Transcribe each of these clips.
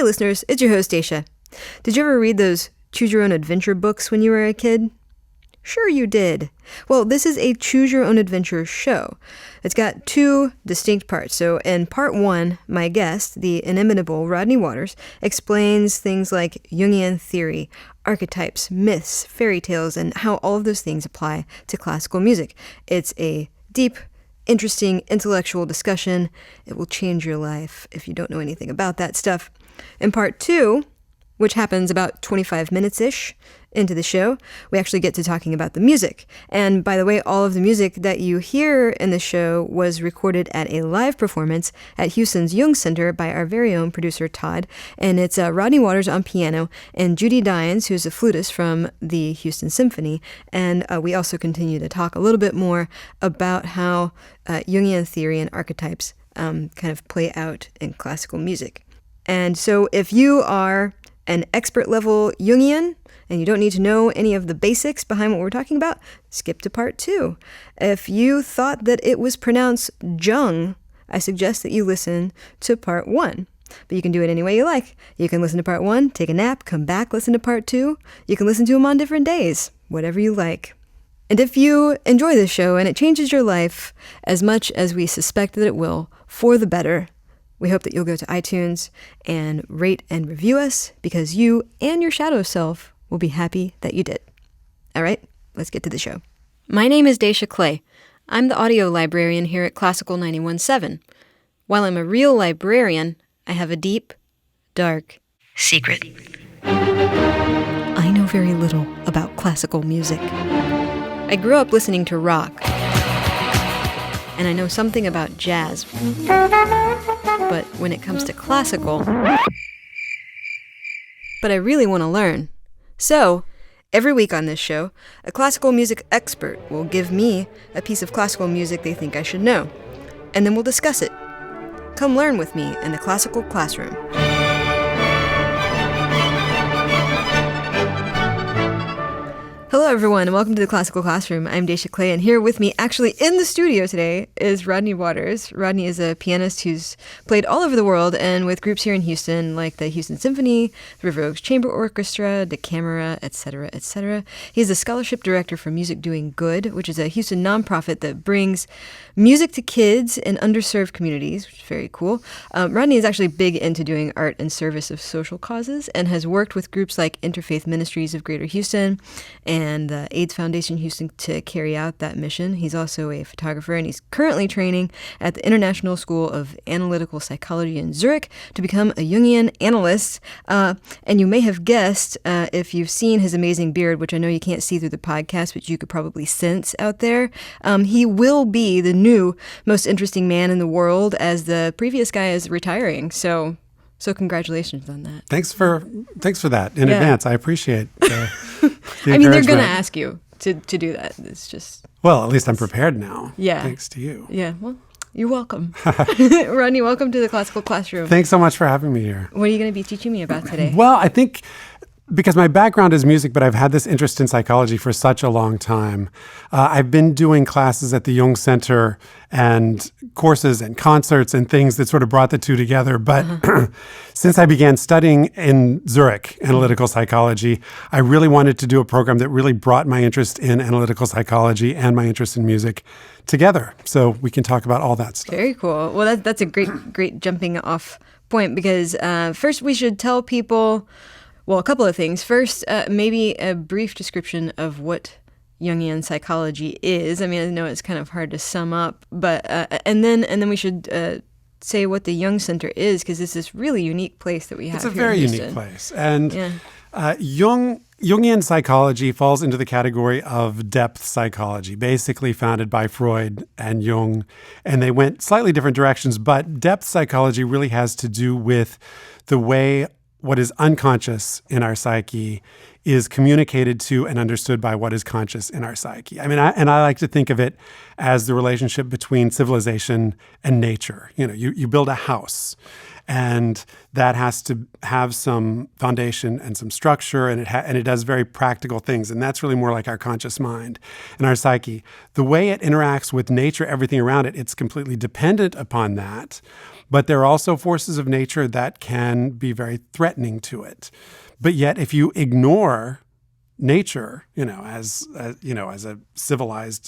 Hey listeners, it's your host Daisha. Did you ever read those Choose Your Own Adventure books when you were a kid? Sure you did. Well, this is a Choose Your Own Adventure show. It's got two distinct parts. So in part one, my guest, the inimitable Rodney Waters, explains things like Jungian theory, archetypes, myths, fairy tales, and how all of those things apply to classical music. It's a deep, interesting, intellectual discussion. It will change your life if you don't know anything about that stuff. In part two, which happens about 25 minutes-ish into the show, we actually get to talking about the music. And by the way, all of the music that you hear in the show was recorded at a live performance at Houston's Jung Center by our very own producer, Todd. And it's Rodney Waters on piano and Judy Dines, who's a flutist from the Houston Symphony. And we also continue to talk a little bit more about how Jungian theory and archetypes kind of play out in classical music. And so if you are an expert level Jungian and you don't need to know any of the basics behind what we're talking about, skip to part two. If you thought that it was pronounced Jung, I suggest that you listen to part one. But you can do it any way you like. You can listen to part one, take a nap, come back, listen to part two. You can listen to them on different days, whatever you like. And if you enjoy this show and it changes your life as much as we suspect that it will, for the better, we hope that you'll go to iTunes and rate and review us, because you and your shadow self will be happy that you did. All right, let's get to the show. My name is Daisha Clay. I'm the audio librarian here at Classical 91.7. While I'm a real librarian, I have a deep, dark secret. I know very little about classical music. I grew up listening to rock, and I know something about jazz. But when it comes to classical, but I really want to learn. So, every week on this show, a classical music expert will give me a piece of classical music they think I should know, and then we'll discuss it. Come learn with me in the classical classroom. Hello everyone, and welcome to the Classical Classroom. I'm Daisha Clay, and here with me, actually in the studio today, is Rodney Waters. Rodney is a pianist who's played all over the world and with groups here in Houston, like the Houston Symphony, the River Oaks Chamber Orchestra, the Camera, etc., etc. He's the scholarship director for Music Doing Good, which is a Houston nonprofit that brings music to kids in underserved communities, which is very cool. Rodney is actually big into doing art in service of social causes and has worked with groups like Interfaith Ministries of Greater Houston and the AIDS Foundation Houston to carry out that mission. He's also a photographer, and he's currently training at the International School of Analytical Psychology in Zurich to become a Jungian analyst. And you may have guessed, if you've seen his amazing beard, which I know you can't see through the podcast, but you could probably sense out there, he will be the new most interesting man in the world, as the previous guy is retiring. So congratulations on that. Thanks for that in advance. I appreciate the I mean, they're going to ask you to do that. It's just... Well, at least I'm prepared now. Yeah. Thanks to you. Yeah, well, you're welcome. Rodney, welcome to the Classical Classroom. Thanks so much for having me here. What are you going to be teaching me about today? Well, I think because my background is music, but I've had this interest in psychology for such a long time. I've been doing classes at the Jung Center and courses and concerts and things that sort of brought the two together. But since I began studying in Zurich analytical psychology, I really wanted to do a program that really brought my interest in analytical psychology and my interest in music together. So we can talk about all that stuff. Very cool. Well, that's a great jumping off point, because first we should tell people, well, a couple of things. First, maybe a brief description of what Jungian psychology is. I mean, I know it's kind of hard to sum up, but and then we should say what the Jung Center is, because it's this really unique place that we have. It's a here very in Houston. unique place, and Jungian psychology falls into the category of depth psychology, basically founded by Freud and Jung, and they went slightly different directions. But depth psychology really has to do with the way what is unconscious in our psyche is communicated to and understood by what is conscious in our psyche. I mean, I like to think of it as the relationship between civilization and nature. You know, you build a house, And that has to have some foundation and some structure, and it does very practical things. And that's really more like our conscious mind and our psyche. The way it interacts with nature, everything around it, it's completely dependent upon that. But there are also forces of nature that can be very threatening to it. But yet, if you ignore nature, as a civilized,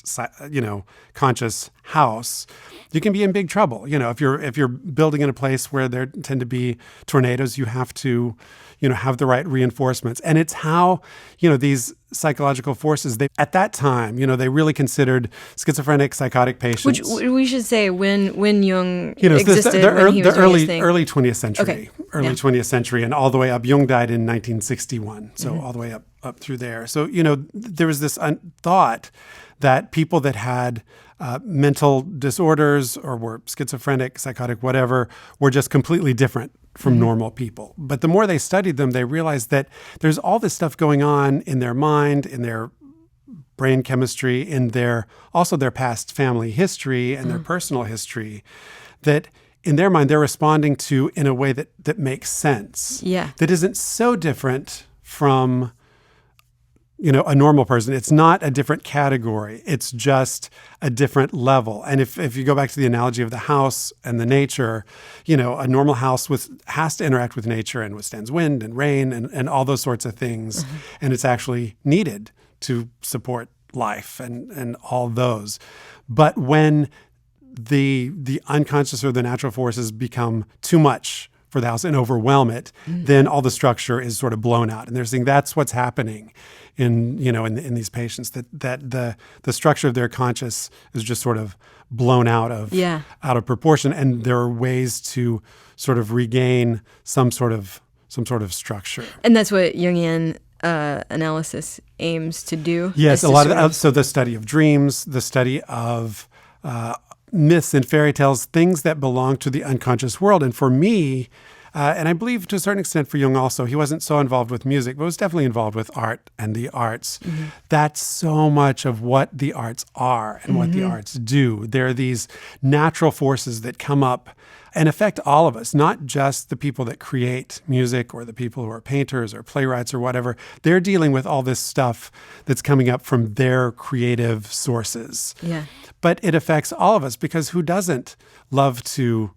conscious house, you can be in big trouble. If you're building in a place where there tend to be tornadoes, you have to, have the right reinforcements. And it's how, these psychological forces, at that time, they really considered schizophrenic, psychotic patients. Which we should say when Jung existed, the when he was early 20th century, Okay. 20th century, and all the way up. Jung died in 1961, so all the way up through there. So, there was this thought that people that had mental disorders or were schizophrenic, psychotic, whatever, were just completely different from normal people. But the more they studied them, they realized that there's all this stuff going on in their mind, in their brain chemistry, in their past family history and their personal history, that in their mind they're responding to in a way that makes sense. Yeah. That isn't so different from a normal person. It's not a different category. It's just a different level. And if you go back to the analogy of the house and the nature, a normal house has to interact with nature and withstands wind and rain and all those sorts of things. And it's actually needed to support life and all those. But when the unconscious or the natural forces become too much for the house and overwhelm it, then all the structure is sort of blown out. And they're saying that's what's happening in these patients, that the structure of their conscious is just sort of blown out of proportion. And there are ways to sort of regain some sort of structure. And that's what Jungian analysis aims to do. Yes, a lot of so the study of dreams, the study of myths and fairy tales, things that belong to the unconscious world. And for me, and I believe to a certain extent for Jung also, he wasn't so involved with music, but was definitely involved with art and the arts. That's so much of what the arts are and what the arts do. There are these natural forces that come up and affect all of us, not just the people that create music or the people who are painters or playwrights or whatever. They're dealing with all this stuff that's coming up from their creative sources. Yeah. But it affects all of us, because who doesn't love to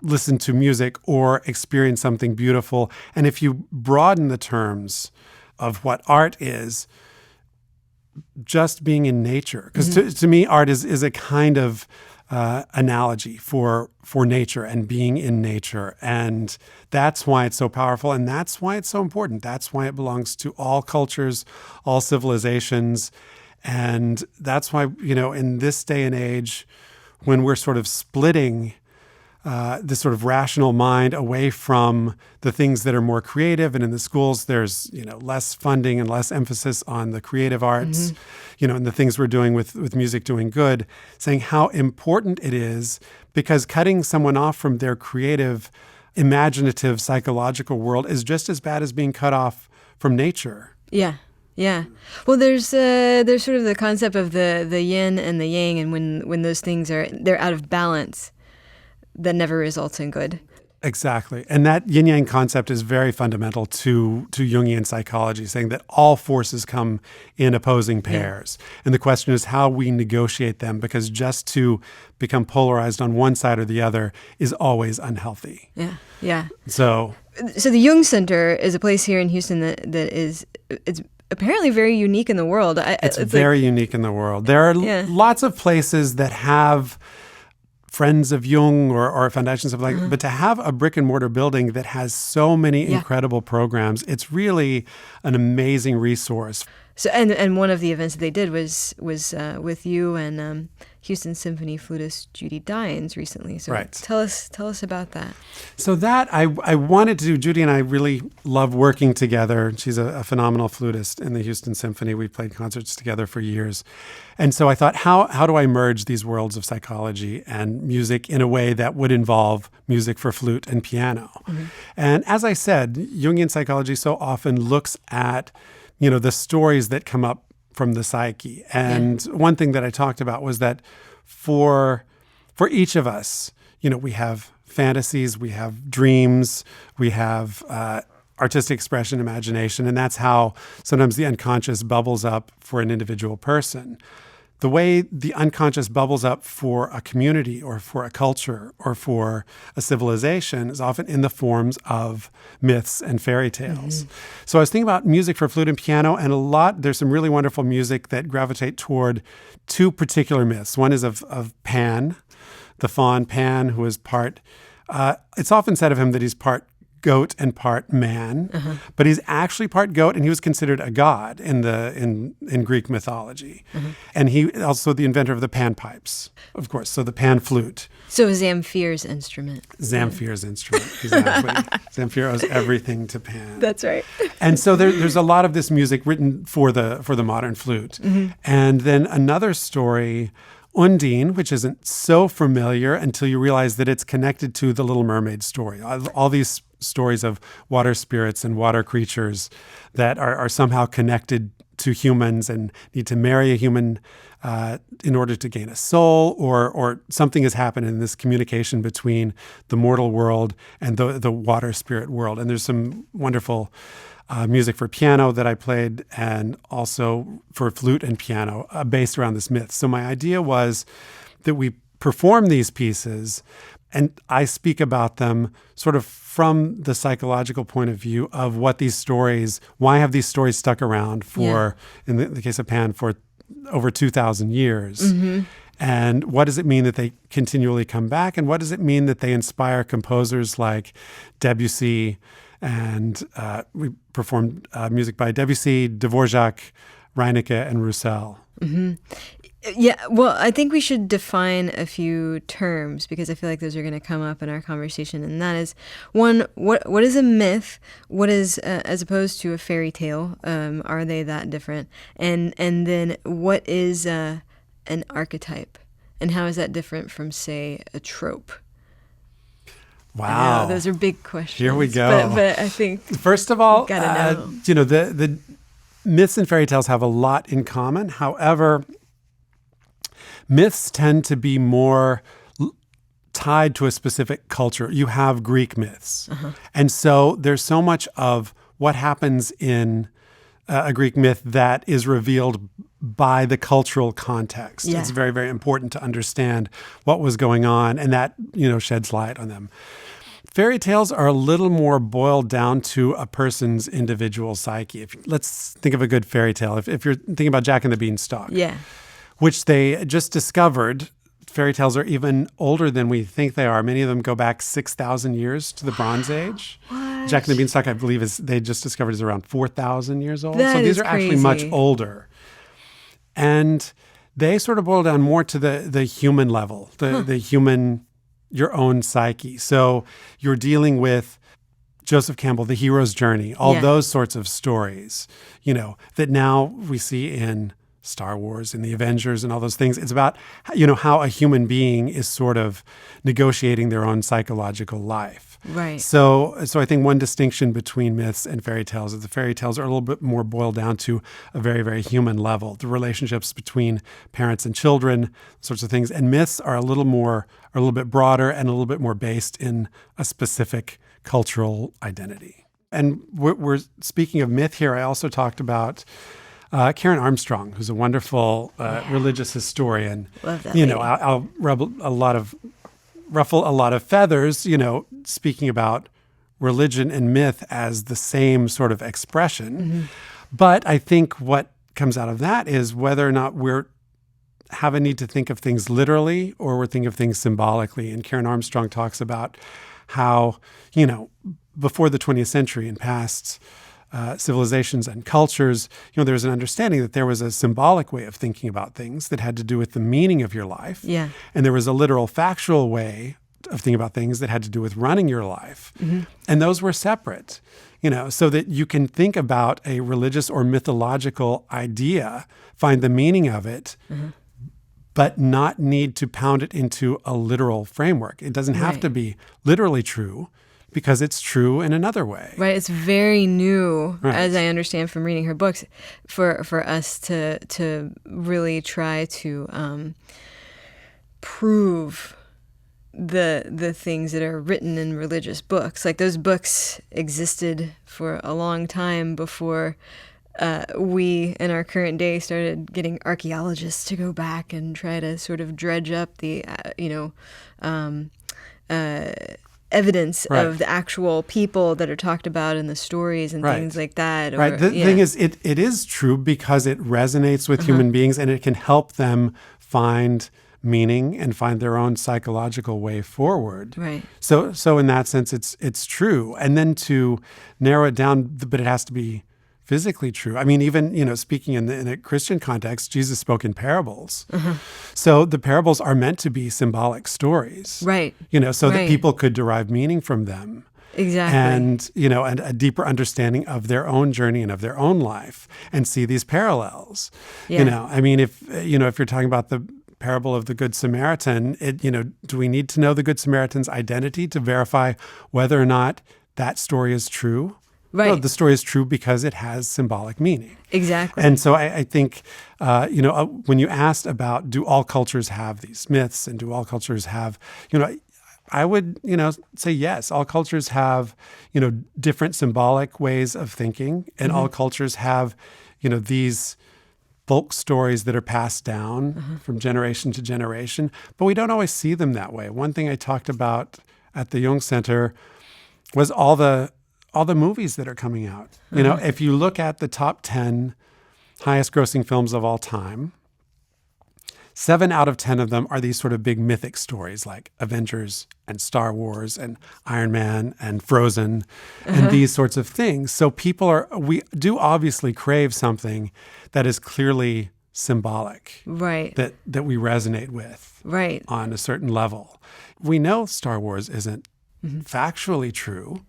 listen to music or experience something beautiful? And if you broaden the terms of what art is, just being in nature. Because to me, art is a kind of analogy for nature and being in nature. And that's why it's so powerful, and that's why it's so important. That's why it belongs to all cultures, all civilizations. And that's why, in this day and age, when we're sort of splitting this sort of rational mind away from the things that are more creative, and in the schools there's less funding and less emphasis on the creative arts, and the things we're doing with music doing good, saying how important it is, because cutting someone off from their creative, imaginative, psychological world is just as bad as being cut off from nature. Yeah. Yeah. Well, there's sort of the concept of the yin and the yang, and when those things they're out of balance, that never results in good. Exactly. And that yin-yang concept is very fundamental to Jungian psychology, saying that all forces come in opposing pairs. Yeah. And the question is how we negotiate them, because just to become polarized on one side or the other is always unhealthy. Yeah. Yeah. So the Jung Center is a place here in Houston it's apparently very unique in the world. It's very unique in the world. There are lots of places that have friends of Jung or foundations of but to have a brick and mortar building that has so many incredible programs, it's really an amazing resource. So and one of the events that they did was with you and Houston Symphony flutist Judy Dines recently. So right. Tell us about that. So that I wanted to do. Judy and I really love working together. She's a phenomenal flutist in the Houston Symphony. We've played concerts together for years. And so I thought, how do I merge these worlds of psychology and music in a way that would involve music for flute and piano? Mm-hmm. And as I said, Jungian psychology so often looks at the stories that come up from the psyche. And one thing that I talked about was that for each of us, we have fantasies, we have dreams, we have artistic expression, imagination, and that's how sometimes the unconscious bubbles up for an individual person. The way the unconscious bubbles up for a community or for a culture or for a civilization is often in the forms of myths and fairy tales. So I was thinking about music for flute and piano, and there's some really wonderful music that gravitate toward two particular myths. One is of Pan, the faun Pan, who is part, it's often said of him that he's part goat and part man, but he's actually part goat, and he was considered a god in Greek mythology. And he also the inventor of the panpipes, of course, so the pan flute. So Zamfir's instrument. Zamfir's instrument, exactly. Zamfir owes everything to Pan. That's right. And so there's a lot of this music written for the modern flute. And then another story, Undine, which isn't so familiar until you realize that it's connected to the Little Mermaid story. All these stories of water spirits and water creatures that are somehow connected to humans and need to marry a human in order to gain a soul, or something has happened in this communication between the mortal world and the water spirit world. And there's some wonderful music for piano that I played, and also for flute and piano based around this myth. So my idea was that we perform these pieces, and I speak about them sort of from the psychological point of view of what these stories, why have these stories stuck around for, in the case of Pan, for over 2,000 years? And what does it mean that they continually come back? And what does it mean that they inspire composers like Debussy? And we performed music by Debussy, Dvorak, Reinecke, and Roussel. Yeah, well, I think we should define a few terms, because I feel like those are going to come up in our conversation. And that is, one, what is a myth? What is, as opposed to a fairy tale? Are they that different? And then what is an archetype? And how is that different from, say, a trope? Wow. Those are big questions. Here we go. But I think, first of all, gotta know. The myths and fairy tales have a lot in common. However, myths tend to be more tied to a specific culture. You have Greek myths. And so there's so much of what happens in a Greek myth that is revealed by the cultural context. It's very, very important to understand what was going on, and that, sheds light on them. Fairy tales are a little more boiled down to a person's individual psyche. Let's think of a good fairy tale. If you're thinking about Jack and the Beanstalk, which they just discovered, fairy tales are even older than we think they are. Many of them go back 6,000 years to the Bronze Age. What? Jack and the Beanstalk, I believe, they just discovered is around 4,000 years old. That so these is are actually much older. And they sort of boil down more to the human level, the human, your own psyche. So you're dealing with Joseph Campbell, The Hero's Journey, all those sorts of stories, that now we see in Star Wars and the Avengers and all those things. It's about, how a human being is sort of negotiating their own psychological life. Right. So I think one distinction between myths and fairy tales is the fairy tales are a little bit more boiled down to a very, very human level, the relationships between parents and children, sorts of things. And myths are a little bit broader and a little bit more based in a specific cultural identity. And we're speaking of myth here. I also talked about Karen Armstrong, who's a wonderful religious historian. Love that lady. I'll ruffle a lot of feathers, speaking about religion and myth as the same sort of expression. But I think what comes out of that is whether or not we're have a need to think of things literally or we're thinking of things symbolically. And Karen Armstrong talks about how, before the 20th century and past civilizations and cultures, there was an understanding that there was a symbolic way of thinking about things that had to do with the meaning of your life. Yeah. And there was a literal factual way of thinking about things that had to do with running your life. And those were separate, so that you can think about a religious or mythological idea, find the meaning of it, but not need to pound it into a literal framework. It doesn't have to be literally true, because it's true in another way. Right. It's very new, as I understand from reading her books, for us to really try to prove the things that are written in religious books. Like those books existed for a long time before we in our current day started getting archaeologists to go back and try to sort of dredge up the evidence Right. of the actual people that are talked about in the stories and Right. things like that. Right. The thing is, it is true because it resonates with human beings, and it can help them find meaning and find their own psychological way forward. Right. So in that sense, it's true. And then to narrow it down, but it has to be physically true. I mean, even, speaking in a Christian context, Jesus spoke in parables. So the parables are meant to be symbolic stories. Right. So that Right. people could derive meaning from them. Exactly. And, and a deeper understanding of their own journey and of their own life and see these parallels. Yeah. I mean, if you're talking about the parable of the Good Samaritan, do we need to know the Good Samaritan's identity to verify whether or not that story is true? Right. No, the story is true because it has symbolic meaning. Exactly. And so I think, when you asked about do all cultures have these myths and do all cultures have, I would, say yes. All cultures have, different symbolic ways of thinking, and all cultures have, these folk stories that are passed down from generation to generation, but we don't always see them that way. One thing I talked about at the Jung Center was all the movies that are coming out. If you look at the top 10 highest grossing films of all time, 7 out of 10 of them are these sort of big mythic stories like Avengers and Star Wars and Iron Man and Frozen and these sorts of things. So we do obviously crave something that is clearly symbolic. Right. That we resonate with. Right. On a certain level. We know Star Wars isn't factually true.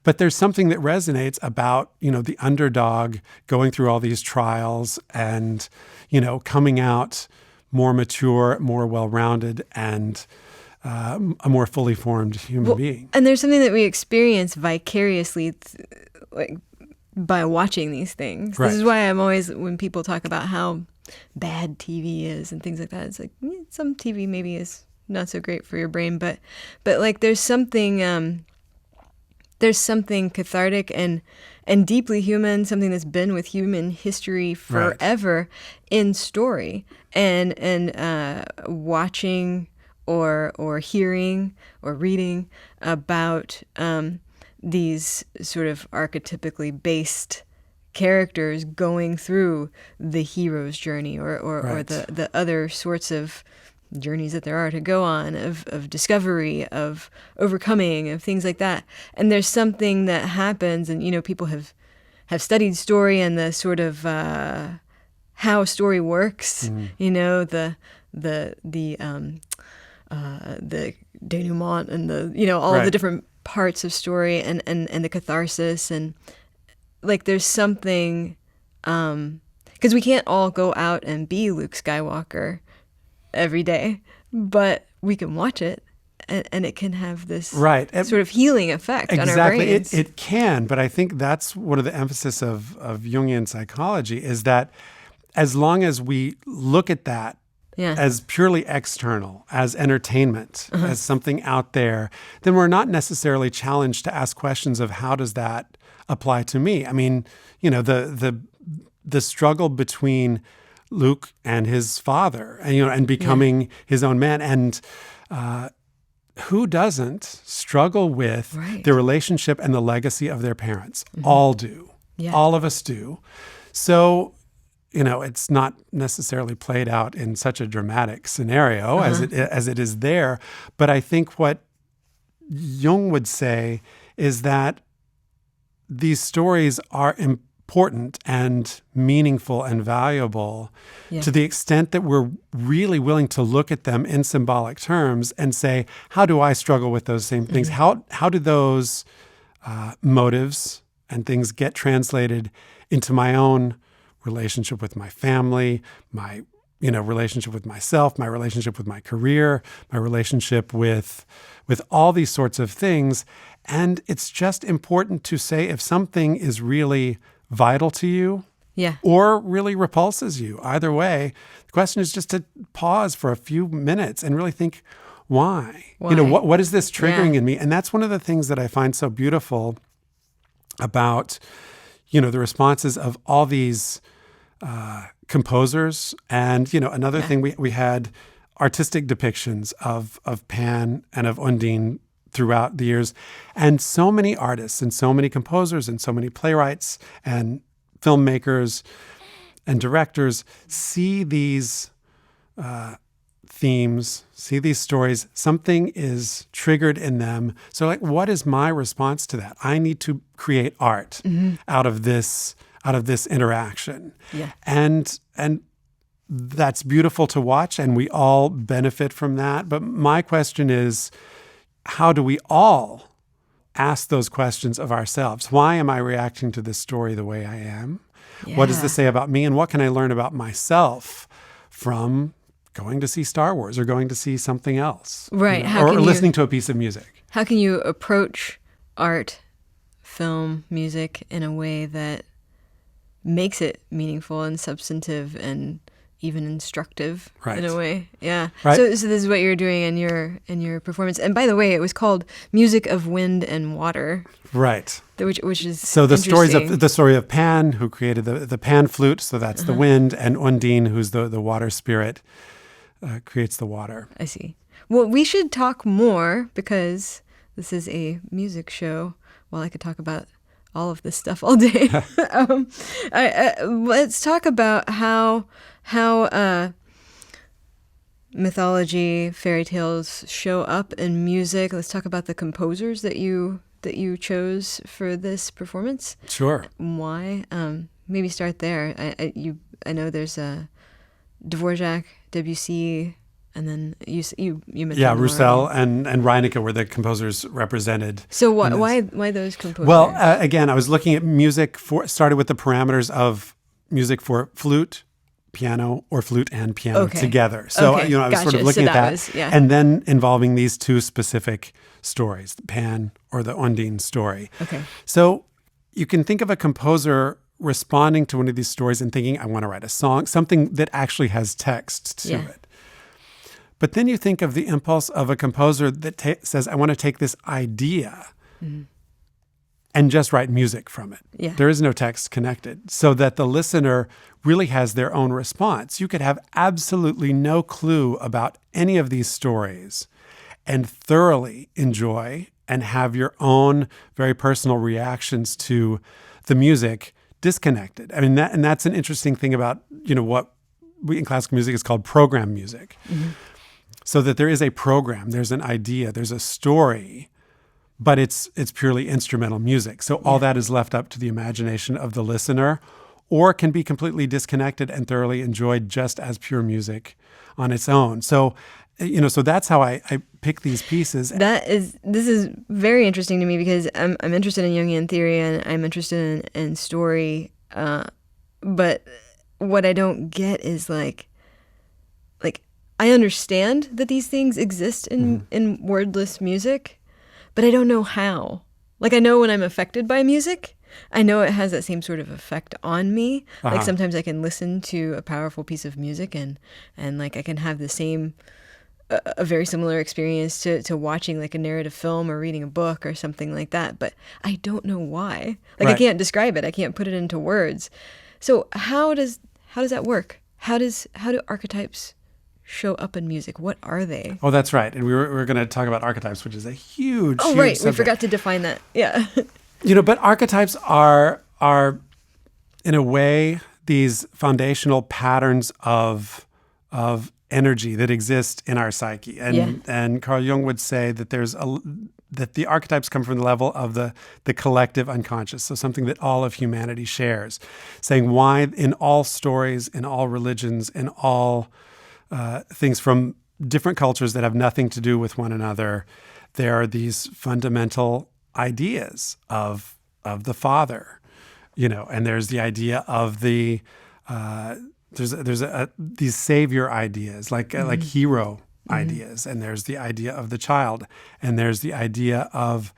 But there's something that resonates about, the underdog going through all these trials and, coming out more mature, more well-rounded, and a more fully formed human being. And there's something that we experience vicariously, by watching these things. Right. This is why I'm always, when people talk about how bad TV is and things like that, it's like some TV maybe is not so great for your brain, but like there's something cathartic and deeply human, something that's been with human history forever in story, and watching or hearing or reading about these sort of archetypically based characters going through the hero's journey or the other sorts of journeys that there are to go on of discovery, of overcoming, of things like that. And there's something that happens, and people have studied story and the sort of how story works. The denouement and the all of the different parts of story and the catharsis, and like there's something because we can't all go out and be Luke Skywalker every day, but we can watch it and it can have this sort of healing effect on our brains. It can, but I think that's one of the emphasis of Jungian psychology is that as long as we look at that as purely external, as entertainment, as something out there, then we're not necessarily challenged to ask questions of how does that apply to me? I mean, the struggle between Luke and his father, and becoming his own man, and who doesn't struggle with the relationship and the legacy of their parents? All do. Yeah. All of us do. So, it's not necessarily played out in such a dramatic scenario as it is there. But I think what Jung would say is that these stories are important and meaningful and valuable to the extent that we're really willing to look at them in symbolic terms and say, how do I struggle with those same things? How do those motives and things get translated into my own relationship with my family, my relationship with myself, my relationship with my career, my relationship with all these sorts of things. And it's just important to say if something is really vital to you or really repulses you. Either way, the question is just to pause for a few minutes and really think, why? Why? What is this triggering in me? And that's one of the things that I find so beautiful about, the responses of all these composers. And, another thing, we had artistic depictions of Pan and of Undine throughout the years. And so many artists and so many composers and so many playwrights and filmmakers and directors see these themes, see these stories. Something is triggered in them. So what is my response to that? I need to create art out of this interaction. Yeah. And that's beautiful to watch, and we all benefit from that. But my question is, how do we all ask those questions of ourselves? Why am I reacting to this story the way I am? Yeah. What does this say about me? And what can I learn about myself from going to see Star Wars or going to see something else? Right. Or listening to a piece of music. How can you approach art, film, music in a way that makes it meaningful and substantive and even instructive in a way? Yeah. Right. So this is what you're doing in your performance. And by the way, it was called Music of Wind and Water. Right. Which is so the story of Pan, who created the pan flute, so that's the wind, and Undine, who's the water spirit, creates the water. I see. Well, we should talk more because this is a music show. Well, I could talk about all of this stuff all day. Let's talk about how mythology, fairy tales show up in music. Let's talk about the composers that you chose for this performance. Sure. Why? Maybe start there. I know there's Dvorak, Debussy, and then you mentioned Roussel and Reinecke were the composers represented. So why those composers? Well, again, I was looking at music started with the parameters of music for flute, piano, or flute and piano together. So I was sort of looking at that, and then involving these two specific stories, the Pan or the Undine story. Okay. So you can think of a composer responding to one of these stories and thinking, I want to write a song, something that actually has text to it. But then you think of the impulse of a composer that says, I want to take this idea and just write music from it. Yeah. There is no text connected, so that the listener really has their own response. You could have absolutely no clue about any of these stories and thoroughly enjoy and have your own very personal reactions to the music disconnected. I mean, that's an interesting thing about, what we in classical music is called program music. So that there is a program, there's an idea, there's a story, but it's purely instrumental music. So all that is left up to the imagination of the listener, or can be completely disconnected and thoroughly enjoyed just as pure music on its own. So, so that's how I pick these pieces. This is very interesting to me because I'm interested in Jungian theory and I'm interested in story. But what I don't get is like I understand that these things exist in wordless music, but I don't know how. Like I know when I'm affected by music, I know it has that same sort of effect on me. Like sometimes I can listen to a powerful piece of music and like I can have the same, a very similar experience to watching like a narrative film or reading a book or something like that. But I don't know why. Like I can't describe it. I can't put it into words. So how does that work? How do archetypes show up in music? What are they? Oh, that's right. And we were going to talk about archetypes, which is a huge right. subject. We forgot to define that. Yeah. But archetypes are in a way these foundational patterns of energy that exist in our psyche. And Carl Jung would say that that the archetypes come from the level of the collective unconscious, so something that all of humanity shares, saying why in all stories, in all religions, in all things from different cultures that have nothing to do with one another, there are these fundamental ideas of the Father, and there's the idea of the there's these savior ideas like hero ideas, and there's the idea of the child, and there's the idea of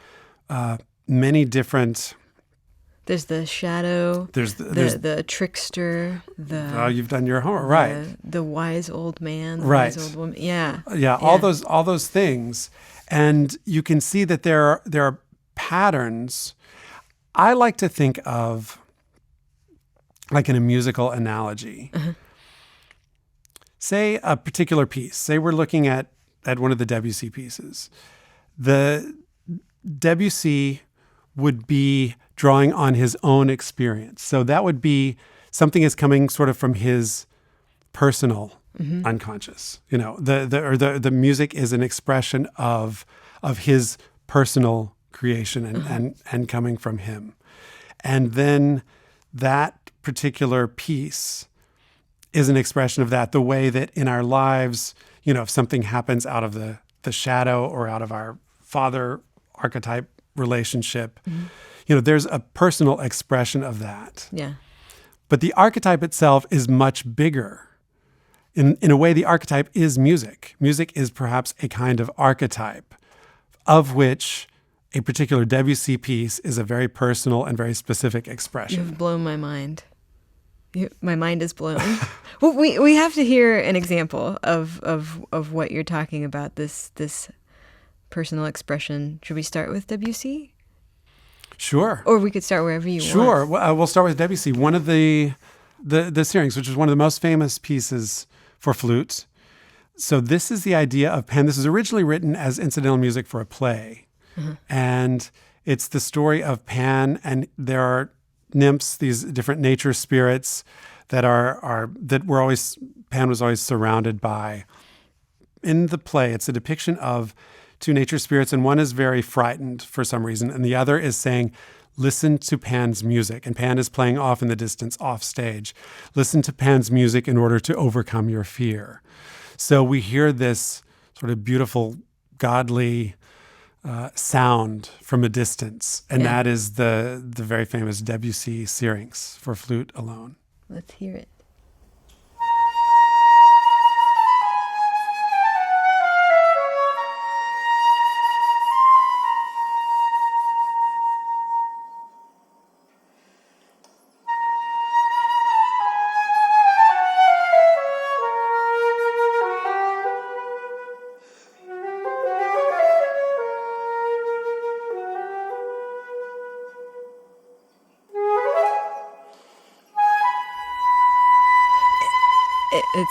many different There's the shadow. There's the trickster. Oh, you've done your homework, right? The wise old man. The Right. wise old woman. Yeah. Yeah. All those things, and you can see that there are patterns. I like to think of, like in a musical analogy. Say a particular piece. Say we're looking at one of the Debussy pieces. The Debussy would be drawing on his own experience. So that would be something is coming sort of from his personal unconscious. The music is an expression of his personal creation and coming from him. And then that particular piece is an expression of that, the way that in our lives, if something happens out of the shadow or out of our father archetype relationship, there's a personal expression of that. Yeah. But the archetype itself is much bigger. In a way, the archetype is music. Music is perhaps a kind of archetype, of which a particular Debussy piece is a very personal and very specific expression. You've blown my mind. My mind is blown. Well, we have to hear an example of what you're talking about, this personal expression. Should we start with Debussy? Sure. Or we could start wherever you want. Sure. We'll start with Debussy. One of the Syrinx, which is one of the most famous pieces for flute. So this is the idea of Pan. This was originally written as incidental music for a play. And it's the story of Pan, and there are nymphs, these different nature spirits that Pan was always surrounded by. In the play, it's a depiction of two nature spirits, and one is very frightened for some reason, and the other is saying, listen to Pan's music. And Pan is playing off in the distance, off stage. Listen to Pan's music in order to overcome your fear. So we hear this sort of beautiful, godly sound from a distance. And that is the very famous Debussy Syrinx for flute alone. Let's hear it.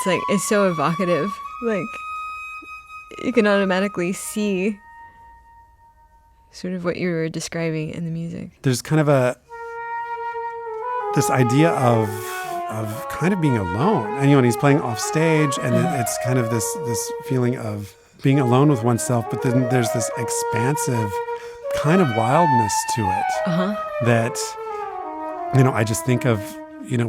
It's so evocative. Like, you can automatically see sort of what you were describing in the music. There's kind of this idea of kind of being alone. And he's playing off stage, and it's kind of this feeling of being alone with oneself, but then there's this expansive kind of wildness to it that, I just think of,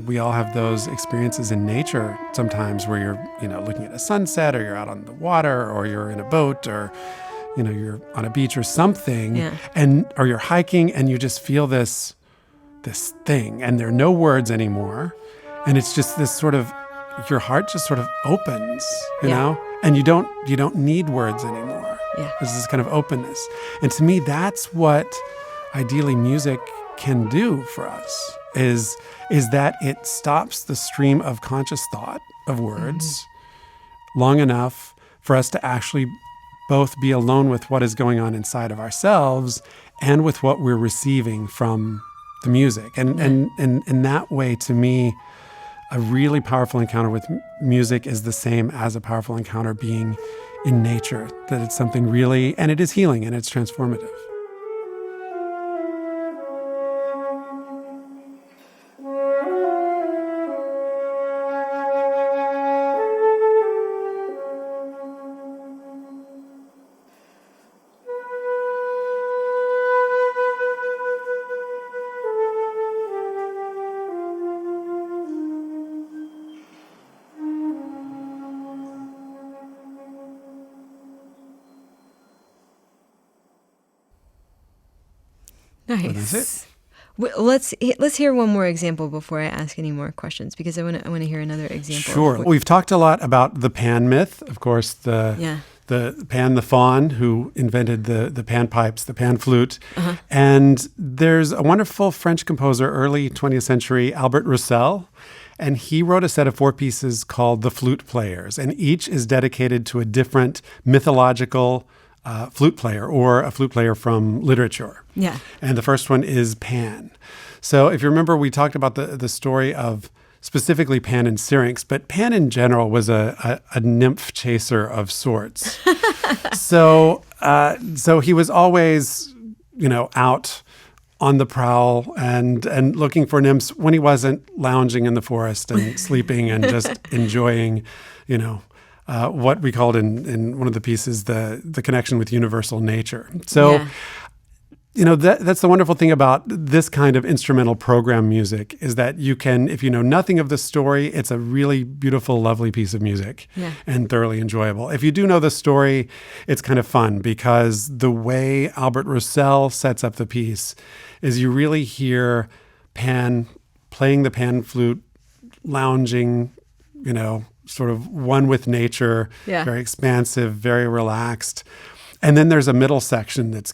we all have those experiences in nature sometimes where you're, looking at a sunset, or you're out on the water, or you're in a boat, or, you're on a beach or something, or you're hiking, and you just feel this thing, and there are no words anymore. And it's just this sort of, your heart just sort of opens, you know, and you don't need words anymore. Yeah. There's this kind of openness. And to me, that's what ideally music can do for us, is that it stops the stream of conscious thought of words long enough for us to actually both be alone with what is going on inside of ourselves and with what we're receiving from the music. And in that way, to me, a really powerful encounter with music is the same as a powerful encounter being in nature, that it's something really, and it is healing and it's transformative. Nice. Let's hear one more example before I ask any more questions, because I want to hear another example. Sure. We've talked a lot about the Pan myth, of course, the the Pan the Faun, who invented the panpipes, the pan flute. And there's a wonderful French composer, early 20th century, Albert Roussel, and he wrote a set of 4 pieces called The Flute Players, and each is dedicated to a different mythological flute player or a flute player from literature. Yeah. And the first one is Pan. So if you remember, we talked about the story of specifically Pan and Syrinx, but Pan in general was a nymph chaser of sorts. So he was always, out on the prowl and looking for nymphs when he wasn't lounging in the forest and sleeping and just enjoying, what we called in one of the pieces the connection with universal nature. So. Yeah. That's the wonderful thing about this kind of instrumental program music is that you can, if you know nothing of the story, it's a really beautiful, lovely piece of music and thoroughly enjoyable. If you do know the story, it's kind of fun because the way Albert Roussel sets up the piece is you really hear Pan playing the pan flute, lounging, sort of one with nature, very expansive, very relaxed. And then there's a middle section that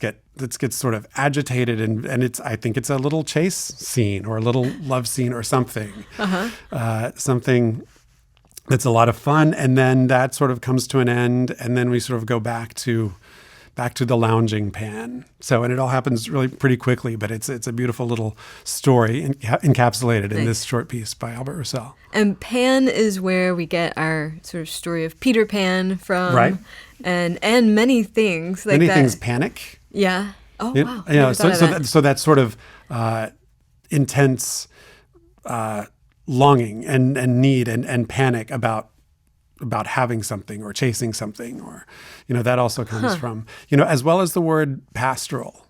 gets sort of agitated, and I think it's a little chase scene or a little love scene or something, something that's a lot of fun. And then that sort of comes to an end, and then we sort of go back to the lounging Pan. So, and it all happens really pretty quickly, but it's a beautiful little story encapsulated in this short piece by Albert Roussel. And Pan is where we get our sort of story of Peter Pan from, right? And many things like many that. things panic. Yeah. Oh wow. So that sort of intense longing and need and panic about having something or chasing something, or that also comes from as well as the word pastoral.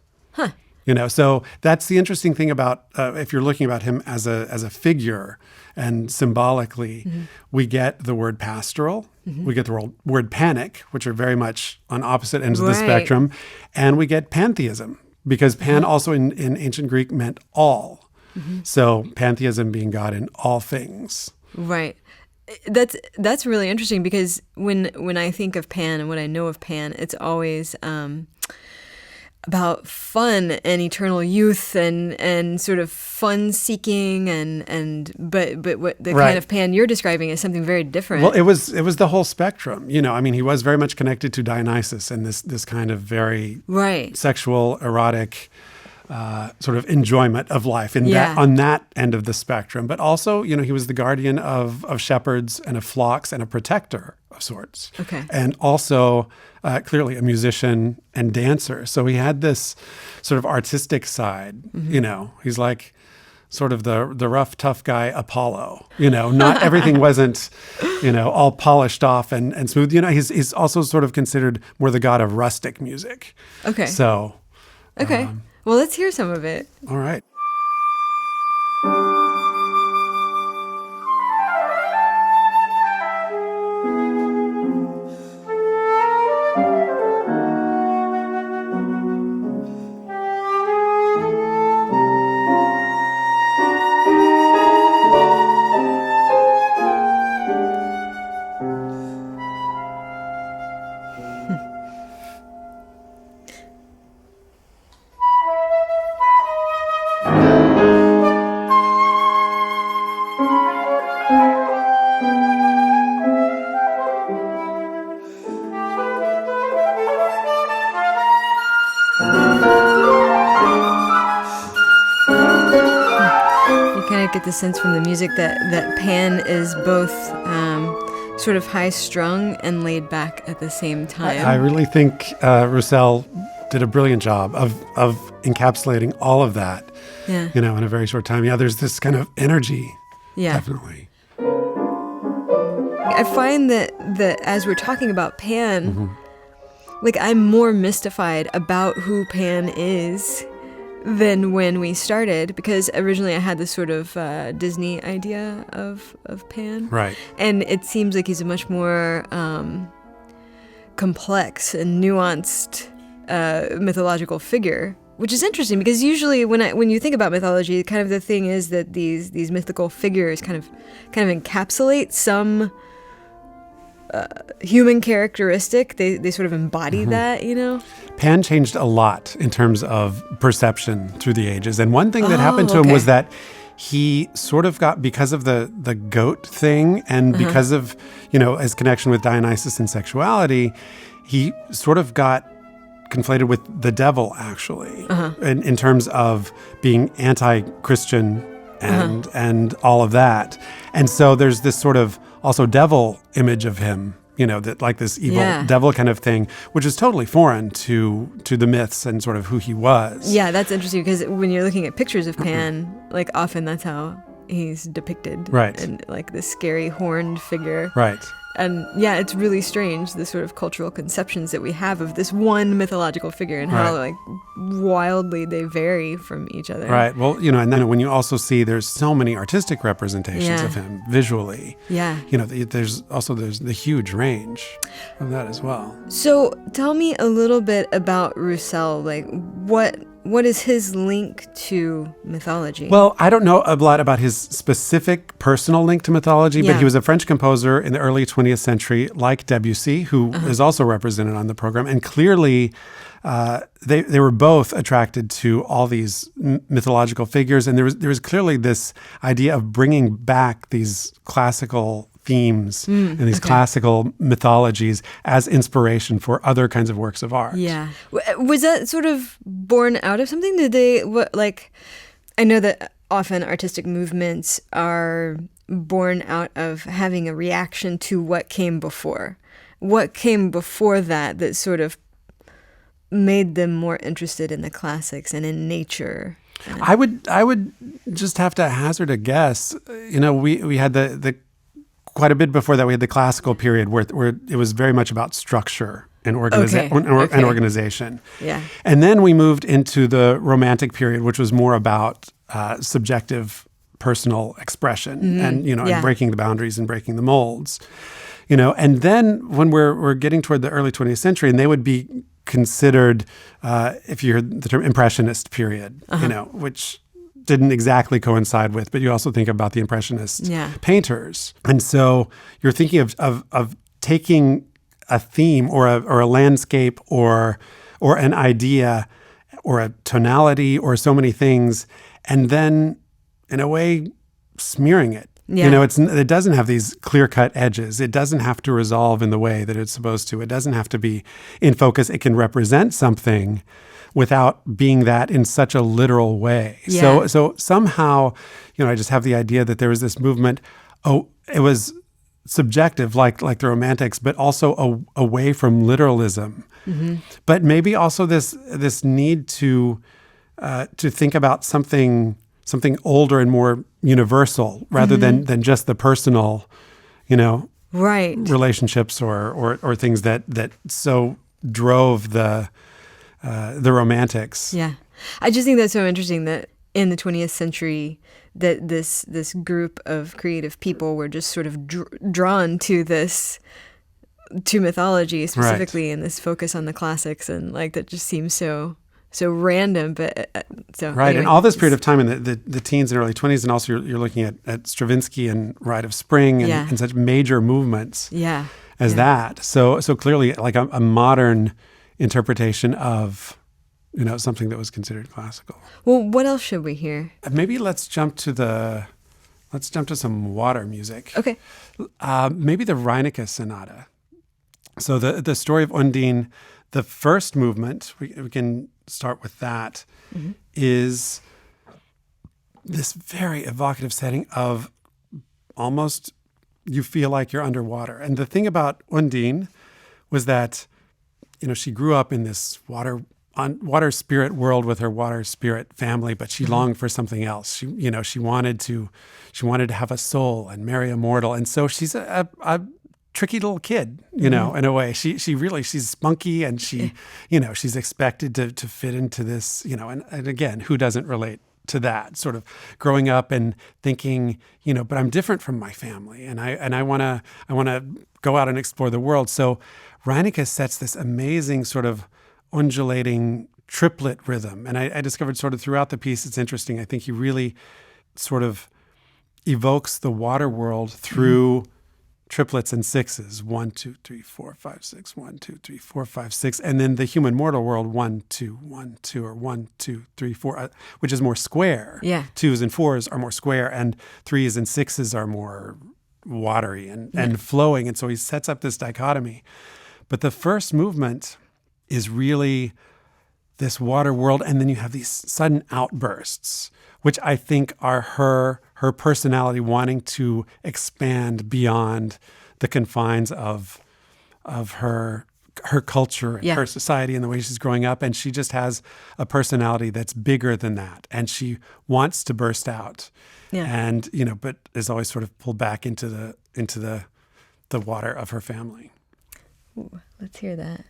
So that's the interesting thing about if you're looking about him as a figure and symbolically, we get the word pastoral, we get the word panic, which are very much on opposite ends of the spectrum, and we get pantheism because Pan also in ancient Greek meant all. So pantheism being God in all things. Right. That's really interesting because when I think of Pan and what I know of Pan, it's always about fun and eternal youth and sort of fun seeking but what the kind of Pan you're describing is something very different. Well, it was the whole spectrum. He was very much connected to Dionysus and this kind of very sexual, erotic sort of enjoyment of life on that end of the spectrum. But also, he was the guardian of shepherds and of flocks and a protector of sorts. Okay. And also clearly a musician and dancer. So he had this sort of artistic side, he's like sort of the rough, tough guy Apollo. Not everything wasn't, all polished off and smooth. He's also sort of considered more the god of rustic music. Okay. So. Okay. Well, let's hear some of it. All right. Get the sense from the music that Pan is both sort of high-strung and laid back at the same time. I really think Roussel did a brilliant job of encapsulating all of that, in a very short time. Yeah, there's this kind of energy, definitely. I find that as we're talking about Pan, like I'm more mystified about who Pan is than when we started, because originally I had this sort of Disney idea of Pan. Right. And it seems like he's a much more complex and nuanced mythological figure, which is interesting because usually when you think about mythology, kind of the thing is that these mythical figures kind of encapsulate some human characteristic. They sort of embody that, Pan changed a lot in terms of perception through the ages. And one thing that happened to him was that he sort of got, because of the goat thing and because of, his connection with Dionysus and sexuality, he sort of got conflated with the devil, actually, in terms of being anti-Christian and all of that. And so there's this sort of also devil image of him, that like this evil devil kind of thing, which is totally foreign to the myths and sort of who he was. Yeah, that's interesting because when you're looking at pictures of Pan, like often that's how he's depicted. Right. And like this scary horned figure. Right. And yeah, it's really strange, the sort of cultural conceptions that we have of this one mythological figure and how like wildly they vary from each other. Right. Well, and then when you also see there's so many artistic representations of him visually. Yeah. There's the huge range of that as well. So tell me a little bit about Roussel. Like what is his link to mythology? Well, I don't know a lot about his specific personal link to mythology, but he was a French composer in the early 20th century, like Debussy, who is also represented on the program. And clearly, they were both attracted to all these mythological figures. And there was clearly this idea of bringing back these classical themes and these classical mythologies as inspiration for other kinds of works of art. Yeah. Was that sort of born out of something? I know that often artistic movements are born out of having a reaction to what came before. What came before that sort of made them more interested in the classics and in nature? I would just have to hazard a guess. We had the quite a bit before that, we had the classical period where it was very much about structure and organization. Yeah. And then we moved into the Romantic period, which was more about subjective personal expression and breaking the boundaries and breaking the molds. And then when we're getting toward the early 20th century, and they would be considered, if you heard the term Impressionist period, which didn't exactly coincide with, but you also think about the Impressionist painters. And so you're thinking of taking a theme or a landscape or an idea or a tonality or so many things, and then in a way smearing it. Yeah. It doesn't have these clear-cut edges. It doesn't have to resolve in the way that it's supposed to. It doesn't have to be in focus. It can represent something without being that in such a literal way. Yeah. So somehow, I just have the idea that there was this movement. It was subjective, like the Romantics, but also away from literalism. But maybe also this need to think about something older and more universal rather than just the personal, relationships or things that so drove the Romantics. Yeah. I just think that's so interesting that in the 20th century that this group of creative people were just sort of drawn to mythology specifically, and this focus on the classics, and like that just seems so random, but right. Anyway, and all this period of time in the teens and early 20s, and also you're looking at Stravinsky and Rite of Spring and such major movements as that. So clearly like a modern interpretation of something that was considered classical. Well, what else should we hear? Maybe let's jump to some water music. Okay. Maybe the Reinecke Sonata. So the story of Undine, the first movement, we can start with that, is this very evocative setting of almost you feel like you're underwater. And the thing about Undine was that she grew up in this water spirit world with her water spirit family, but she longed for something else. She wanted to have a soul and marry a mortal. And so she's a tricky little kid, in a way. She's spunky, and she's expected to fit into this, and again, who doesn't relate to that sort of growing up and thinking, but I'm different from my family, and I want to go out and explore the world. So Reinecke sets this amazing sort of undulating triplet rhythm. And I discovered sort of throughout the piece, it's interesting. I think he really sort of evokes the water world through triplets and sixes, 1, 2, 3, 4, 5, 6, 1, 2, 3, 4, 5, 6, and then the human mortal world 1, 2, 1, 2, or 1, 2, 3, 4, which is more square. Yeah. 2s and 4s are more square, and 3s and 6s are more watery and flowing. And so he sets up this dichotomy. But the first movement is really this water world, and then you have these sudden outbursts, which I think are her personality wanting to expand beyond the confines of her culture and her society and the way she's growing up. And she just has a personality that's bigger than that, and she wants to burst out. Yeah. And but is always sort of pulled back into the water of her family. Ooh, let's hear that.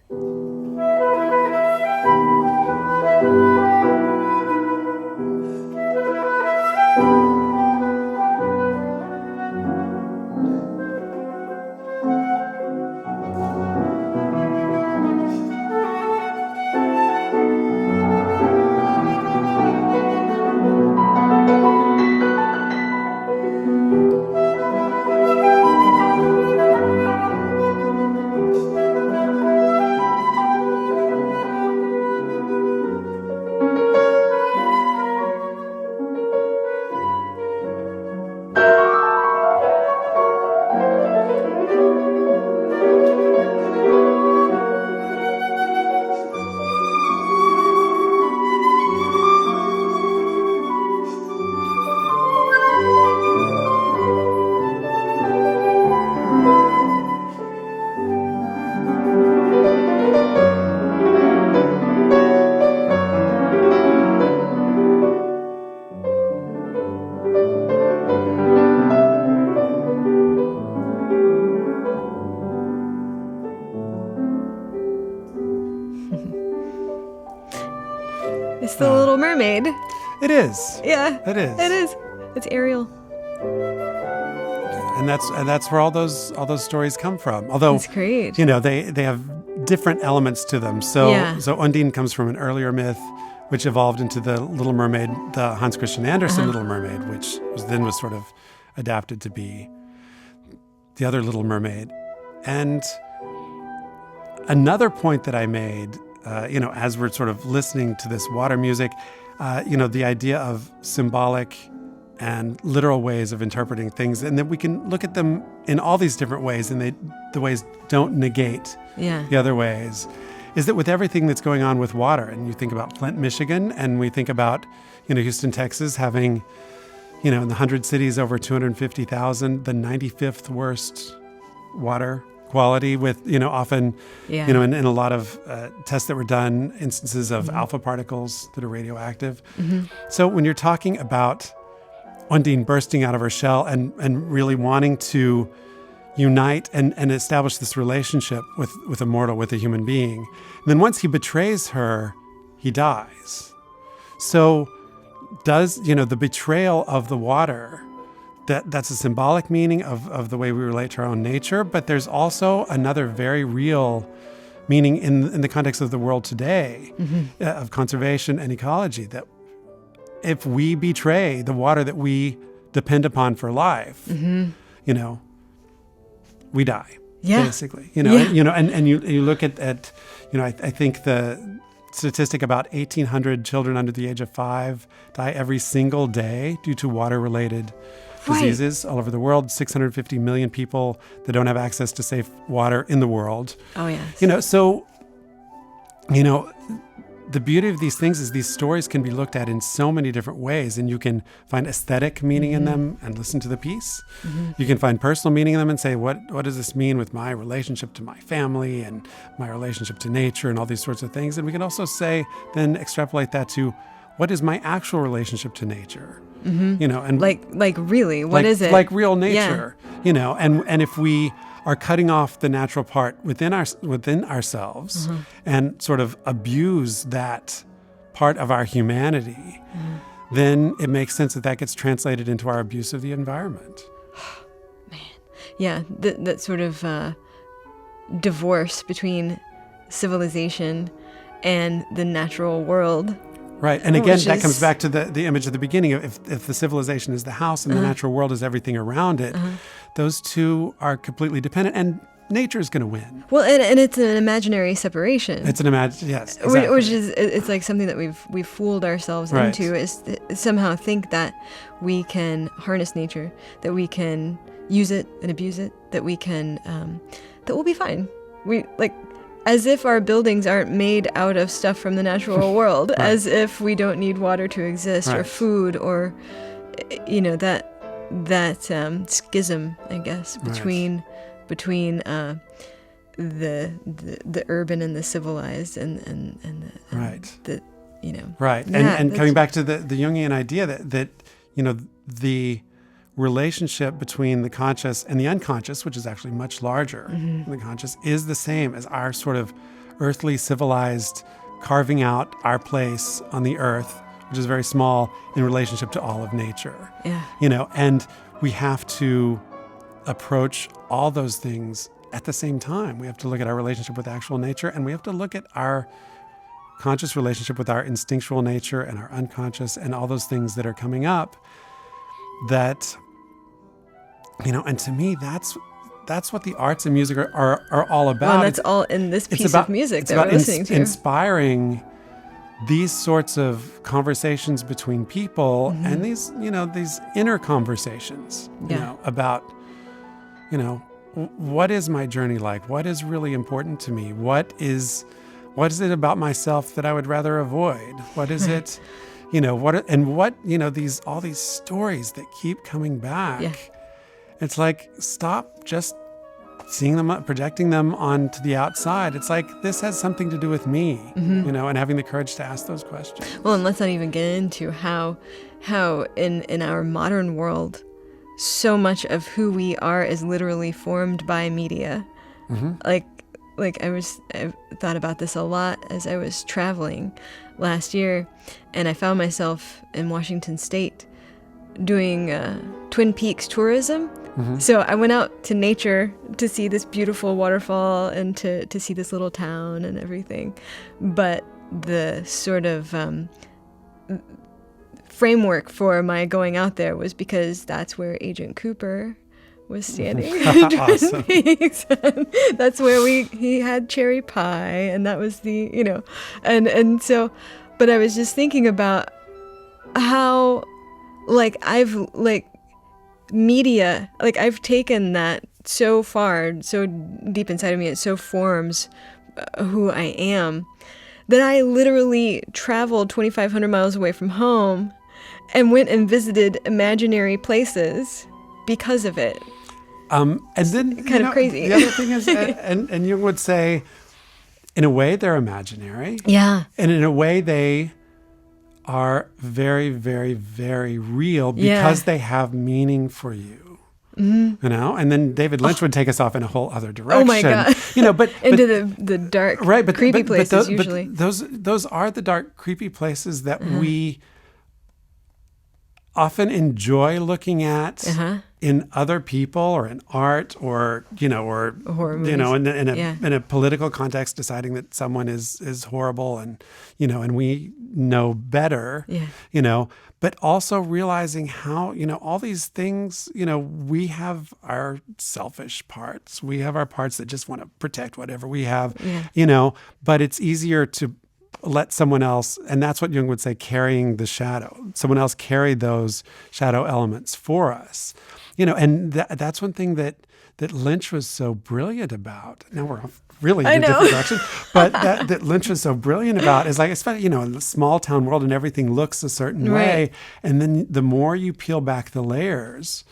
It's the Little Mermaid. It is. Yeah. It is. It is. It's Ariel. And that's where all those stories come from. Although it's great. They have different elements to them. So Undine comes from an earlier myth, which evolved into the Little Mermaid, the Hans Christian Andersen Little Mermaid, which was sort of adapted to be the other Little Mermaid. And another point that I made, as we're sort of listening to this water music, the idea of symbolic and literal ways of interpreting things, and that we can look at them in all these different ways, and the ways don't negate the other ways, is that with everything that's going on with water, and you think about Flint, Michigan, and we think about, Houston, Texas having, in the 100 cities over 250,000, the 95th worst water quality with, often, in a lot of tests that were done, instances of alpha particles that are radioactive. Mm-hmm. So when you're talking about Undine bursting out of her shell and really wanting to unite and establish this relationship with a mortal, with a human being, and then once he betrays her, he dies. So does, the betrayal of the water, that's a symbolic meaning of the way we relate to our own nature, but there's also another very real meaning in the context of the world today, of conservation and ecology, that if we betray the water that we depend upon for life, we die, basically. And you look at I think the statistic about 1,800 children under the age of 5 die every single day due to water-related diseases all over the world. 650 million people that don't have access to safe water in the world. Oh, yes. So, the beauty of these things is these stories can be looked at in so many different ways, and you can find aesthetic meaning in them and listen to the piece. Mm-hmm. You can find personal meaning in them and say, what does this mean with my relationship to my family and my relationship to nature and all these sorts of things. And we can also then extrapolate that to what is my actual relationship to nature, and like really, what is it? Like real nature, and if we are cutting off the natural part within ourselves and sort of abuse that part of our humanity, then it makes sense that gets translated into our abuse of the environment. Man. Yeah, that sort of divorce between civilization and the natural world Right. And again, that comes back to the image at the beginning. If the civilization is the house and the natural world is everything around it, those two are completely dependent, and nature is going to win. Well, and it's an imaginary separation. It's an yes, exactly. Which is, it's like something that we've fooled ourselves into, is to somehow think that we can harness nature, that we can use it and abuse it, that we can, that we'll be fine. We like, as if our buildings aren't made out of stuff from the natural world, Right. as if we don't need water to exist, or Right. food, or, that schism, I guess, between the urban and the civilized, and Right. the Right. Yeah, And coming back to the Jungian idea that the relationship between the conscious and the unconscious, which is actually much larger than the conscious, is the same as our sort of earthly civilized carving out our place on the earth, which is very small in relationship to all of nature. Yeah. And we have to approach all those things at the same time. We have to look at our relationship with actual nature, and we have to look at our conscious relationship with our instinctual nature and our unconscious and all those things that are coming up that, and to me, that's what the arts and music are all about. Well, and that's all in this piece of music that we're listening to. Inspiring these sorts of conversations between people, and these inner conversations, about, what is my journey like? What is really important to me? What is it about myself that I would rather avoid? What is it, all these stories that keep coming back. Yeah. It's like, stop just seeing them, projecting them onto the outside. It's like, this has something to do with me, and having the courage to ask those questions. Well, and let's not even get into how in our modern world, so much of who we are is literally formed by media. Like I thought about this a lot as I was traveling last year, and I found myself in Washington State doing Twin Peaks tourism. So I went out to nature to see this beautiful waterfall and to see this little town and everything. But the sort of framework for my going out there was because that's where Agent Cooper was standing. Awesome. That's where he had cherry pie, and that was the, and so, but I was just thinking about how, media, I've taken that so far, so deep inside of me, it so forms who I am, that I literally traveled 2,500 miles away from home and went and visited imaginary places because of it. And then kind of crazy. The other thing is, and Jung would say, in a way they're imaginary. Yeah. And in a way they are very, very, very real because they have meaning for you. And then David Lynch would take us off in a whole other direction. Oh my God. But into the dark, creepy places usually. But those are the dark, creepy places that we often enjoy looking at in other people, or in art, or horror movies. In a political context, deciding that someone is horrible, and and we know better. But also realizing how all these things, we have our selfish parts, we have our parts that just want to protect whatever we have, but it's easier to let someone else, and that's what Jung would say, carrying the shadow. Someone else carry those shadow elements for us. And that's one thing that Lynch was so brilliant about. Now we're off really in a different direction, but that Lynch was so brilliant about is especially, in the small town world and everything looks a certain way. And then the more you peel back the layers,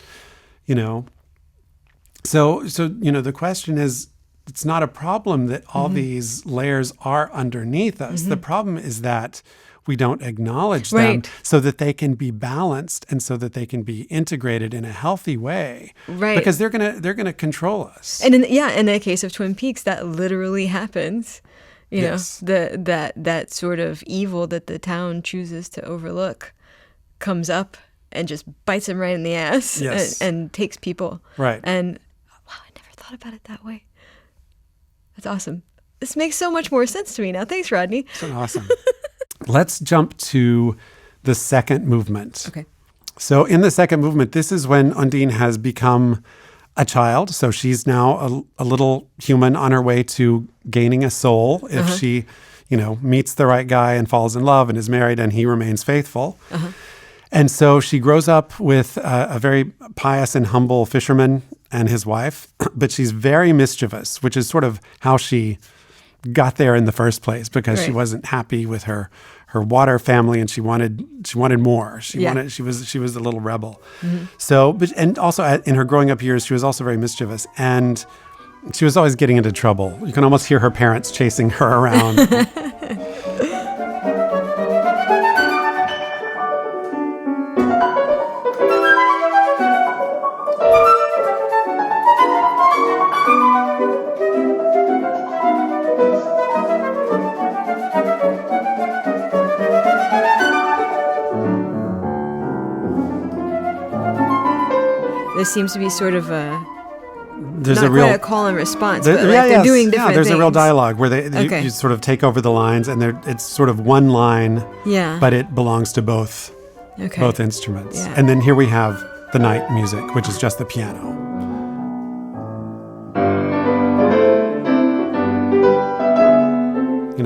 so the question is, it's not a problem that all these layers are underneath us. The problem is that we don't acknowledge them so that they can be balanced and so that they can be integrated in a healthy way. Right. Because they're gonna control us. And in the case of Twin Peaks, that literally happens. Yes. That sort of evil that the town chooses to overlook comes up and just bites them right in the ass and takes people. Right. And wow, I never thought about it that way. That's awesome. This makes so much more sense to me now. Thanks, Rodney. So awesome. let's jump to the second movement. Okay. So in the second movement, this is when Undine has become a child. So she's now a little human on her way to gaining a soul if she, meets the right guy and falls in love and is married and he remains faithful. And so she grows up with a very pious and humble fisherman and his wife, but she's very mischievous, which is sort of how she got there in the first place, because she wasn't happy with her water family and she wanted more. She was a little rebel. So, and also in her growing up years, she was also very mischievous and she was always getting into trouble. You can almost hear her parents chasing her around. There seems to be sort of There's not quite a call and response, but they're doing different there's things. a real dialogue where you sort of take over the lines, and it's sort of one line, but it belongs to both instruments. Yeah. And then here we have the night music, which is just the piano.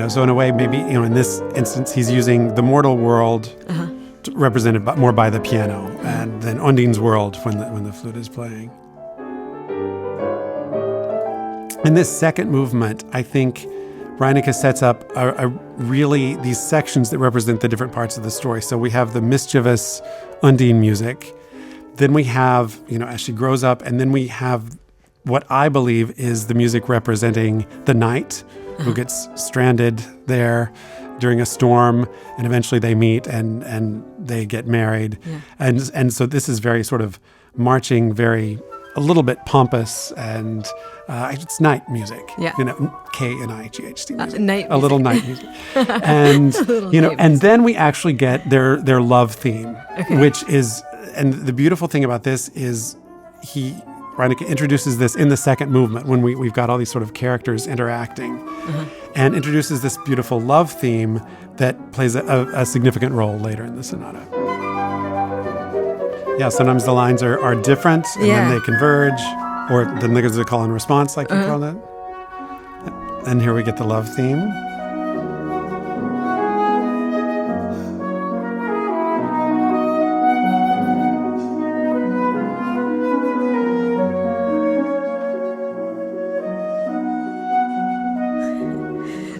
So in a way, maybe in this instance, he's using the mortal world represented more by the piano, and then Undine's world when the flute is playing. In this second movement, I think Reinecke sets up really these sections that represent the different parts of the story. So we have the mischievous Undine music. Then we have, as she grows up, and then we have what I believe is the music representing the knight who gets stranded there during a storm, and eventually they meet and they get married. Yeah. And so this is very sort of marching, a little bit pompous, and it's night music. Yeah. K-N-I-G-H-T music. Night a little night music. And and then we actually get their love theme, which is, and the beautiful thing about this is Reinecke introduces this in the second movement when we've got all these sort of characters interacting, and introduces this beautiful love theme that plays a significant role later in the sonata. Yeah, sometimes the lines are different, and then they converge, or then there's a call and response, like you call it. And here we get the love theme.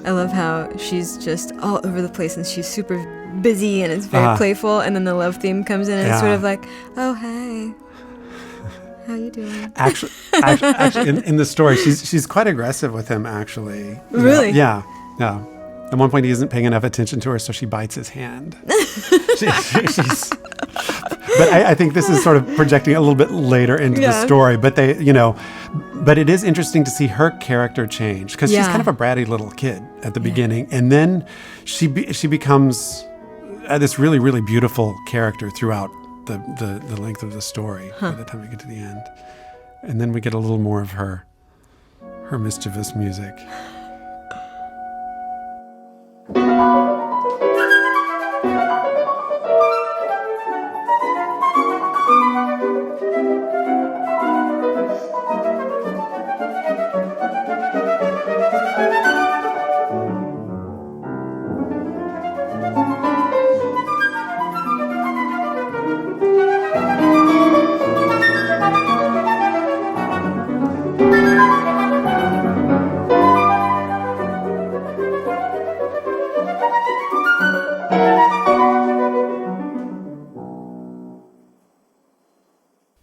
I love how she's just all over the place and she's super busy and it's very playful, and then the love theme comes in and it's sort of like, oh, hey, how you doing? Actually in the story, she's quite aggressive with him, actually. Really? Yeah. At one point, he isn't paying enough attention to her, so she bites his hand. But I think this is sort of projecting a little bit later into the story. But but it is interesting to see her character change, because she's kind of a bratty little kid at the beginning, and then she becomes this really, really beautiful character throughout the length of the story by the time we get to the end. And then we get a little more of her mischievous music.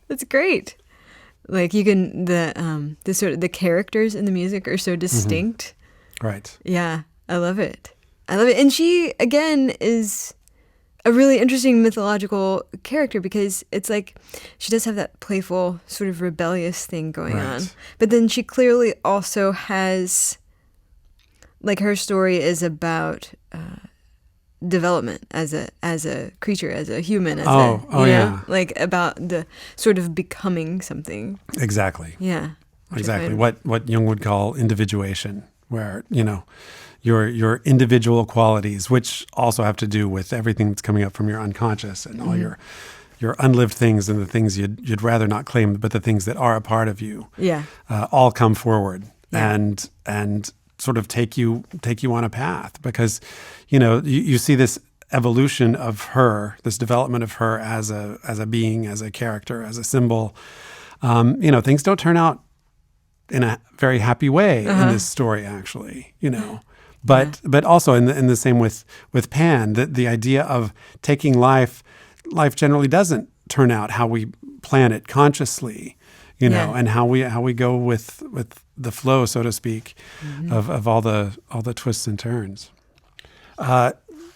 That's great. Like you can the sort of the characters in the music are so distinct. Right. Yeah, I love it. And she again is a really interesting mythological character, because it's like she does have that playful sort of rebellious thing going on. But then she clearly also has, like, her story is about development as a creature, as a human, like about the sort of becoming something. Exactly. Yeah. Exactly. What Jung would call individuation, where your individual qualities, which also have to do with everything that's coming up from your unconscious and all your unlived things and the things you'd rather not claim, but the things that are a part of you, all come forward and sort of take you on a path, because you see this evolution of her, this development of her as a being, as a character, as a symbol. Things don't turn out in a very happy way in this story, actually. But also in the same with Pan, the idea of taking life generally doesn't turn out how we plan it consciously, and how we go with the flow, so to speak, of all the twists and turns.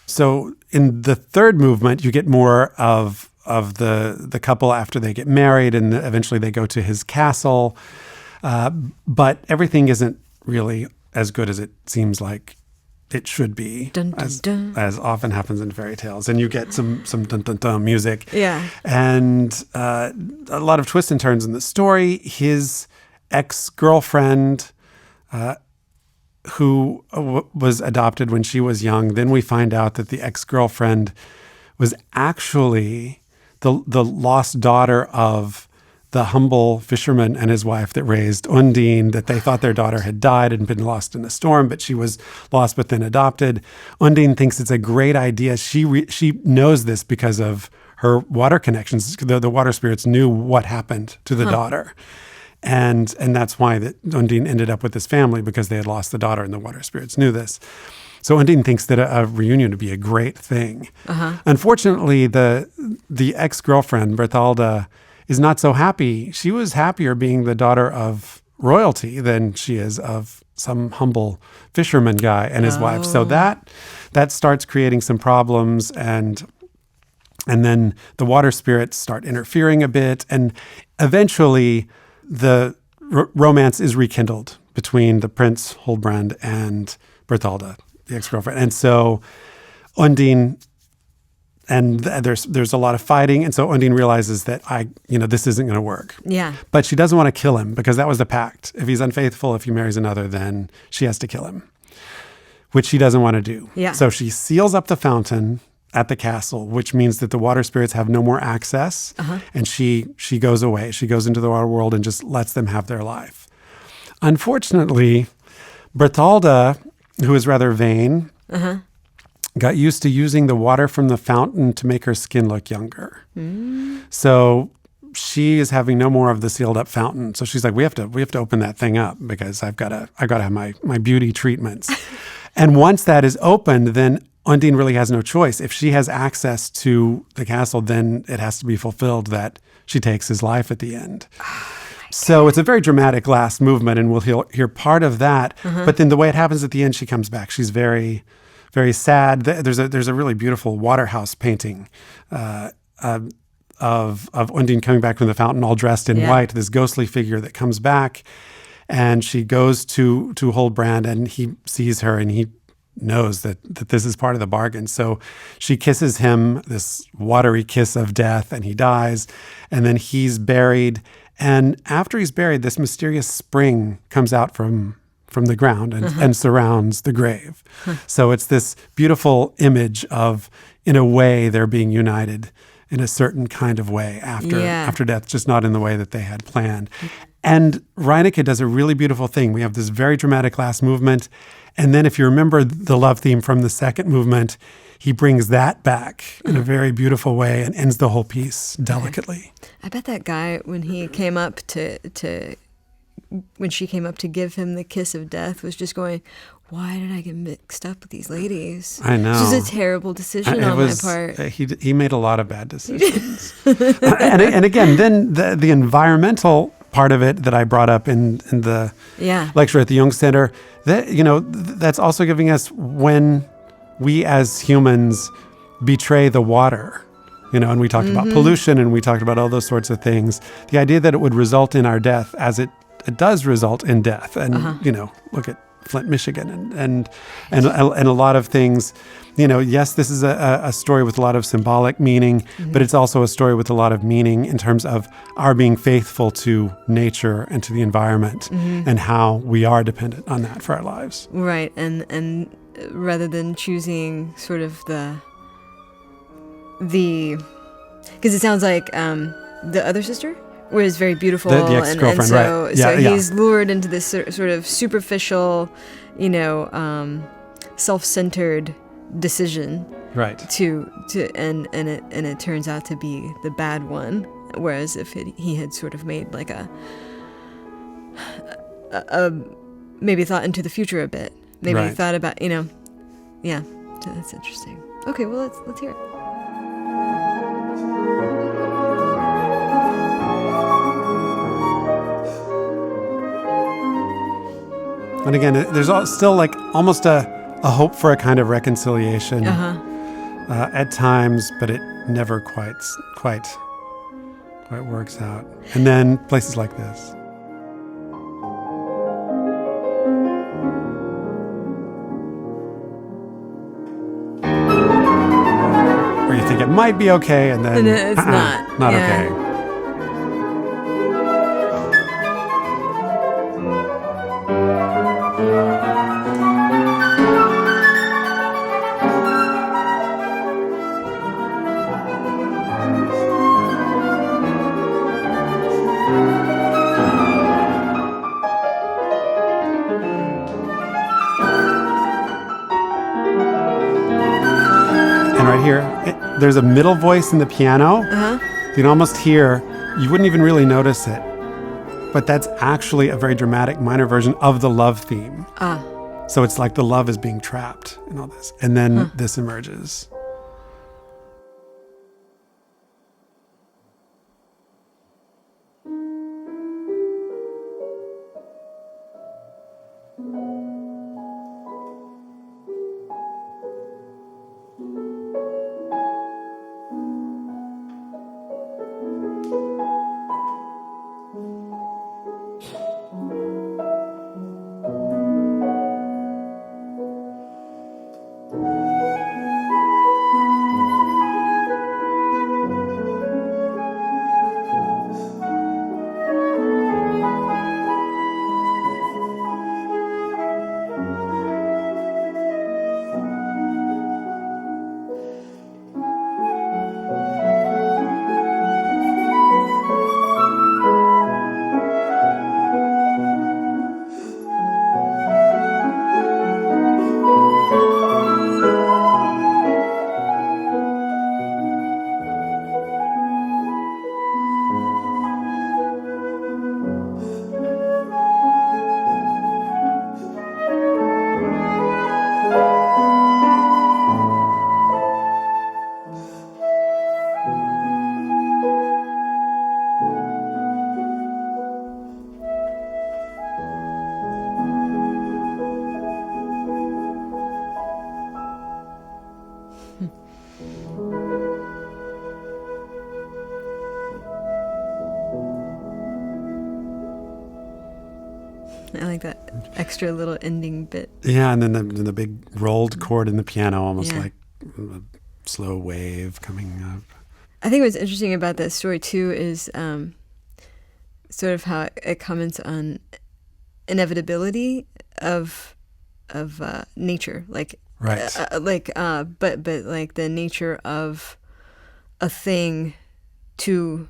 So in the third movement, you get more of the couple after they get married, and eventually they go to his castle. But everything isn't really as good as it seems like it should be, dun, dun, dun. As often happens in fairy tales. And you get some dun, dun, dun music. Yeah. And a lot of twists and turns in the story. His ex-girlfriend, who was adopted when she was young, then we find out that the ex-girlfriend was actually the lost daughter of the humble fisherman and his wife that raised Undine, that they thought their daughter had died and been lost in a storm, but she was lost but then adopted. Undine thinks it's a great idea. She knows this because of her water connections. The water spirits knew what happened to the daughter. And that's why that Undine ended up with this family, because they had lost the daughter and the water spirits knew this. So Undine thinks that a reunion would be a great thing. Unfortunately, the ex-girlfriend, Berthalda, is not so happy. She was happier being the daughter of royalty than she is of some humble fisherman guy and his wife. So that starts creating some problems, and then the water spirits start interfering a bit, and eventually the romance is rekindled between the Prince Huldbrand and Berthalda, the ex-girlfriend. And so Undine, and there's a lot of fighting, and so Undine realizes that this isn't going to work. Yeah. But she doesn't want to kill him, because that was the pact. If he's unfaithful, if he marries another, then she has to kill him, which she doesn't want to do. Yeah. So she seals up the fountain at the castle, which means that the water spirits have no more access, and she goes away. She goes into the water world and just lets them have their life. Unfortunately, Berthalda, who is rather vain, got used to using the water from the fountain to make her skin look younger. So she is having no more of the sealed up fountain. So she's like, we have to open that thing up, because I've got to have my beauty treatments. And once that is opened, then Undine really has no choice. If she has access to the castle, then it has to be fulfilled that she takes his life at the end. So it's a very dramatic last movement, and we'll hear part of that. But then the way it happens at the end, she comes back. She's very, very sad. There's a really beautiful Waterhouse painting of Undine coming back from the fountain, all dressed in white. This ghostly figure that comes back, and she goes to Huldbrand, and he sees her, and he knows that this is part of the bargain. So she kisses him, this watery kiss of death, and he dies, and then he's buried. And after he's buried, this mysterious spring comes out from the ground and surrounds the grave. So it's this beautiful image of, in a way, they're being united in a certain kind of way after death, just not in the way that they had planned. And Reinecke does a really beautiful thing. We have this very dramatic last movement, and then if you remember the love theme from the second movement, he brings that back in a very beautiful way and ends the whole piece delicately. I bet that guy, when he came up when she came up to give him the kiss of death, was just going, why did I get mixed up with these ladies? I know. This is a terrible decision on my part. He made a lot of bad decisions. and again, then the environmental part of it that I brought up in the lecture at the Jung Center, that's also giving us when we as humans betray the water. And we talked about pollution, and we talked about all those sorts of things. The idea that it would result in our death, as it does result in death. And, look at Flint, Michigan, and a lot of things. Yes, this is a story with a lot of symbolic meaning, but it's also a story with a lot of meaning in terms of our being faithful to nature and to the environment and how we are dependent on that for our lives. Right, and rather than choosing sort of the because it sounds like the other sister was very beautiful, the ex-girlfriend, and so, right? So he's lured into this sort of superficial, self-centered decision, right? And it turns out to be the bad one. Whereas if he had sort of made like a maybe thought into the future a bit, maybe thought about yeah, that's interesting. Okay, well let's hear it. And again, there's still like almost a hope for a kind of reconciliation at times, but it never quite works out. And then places like this. Where you think it might be okay, and then it's not okay. There's a middle voice in the piano. You can almost hear, you wouldn't even really notice it, but that's actually a very dramatic minor version of the love theme. So it's like the love is being trapped in all this. And then this emerges. I like that extra little ending bit. Yeah, and then the big rolled chord in the piano, almost like a slow wave coming up. I think what's interesting about that story too is sort of how it comments on inevitability of nature, like but like the nature of a thing to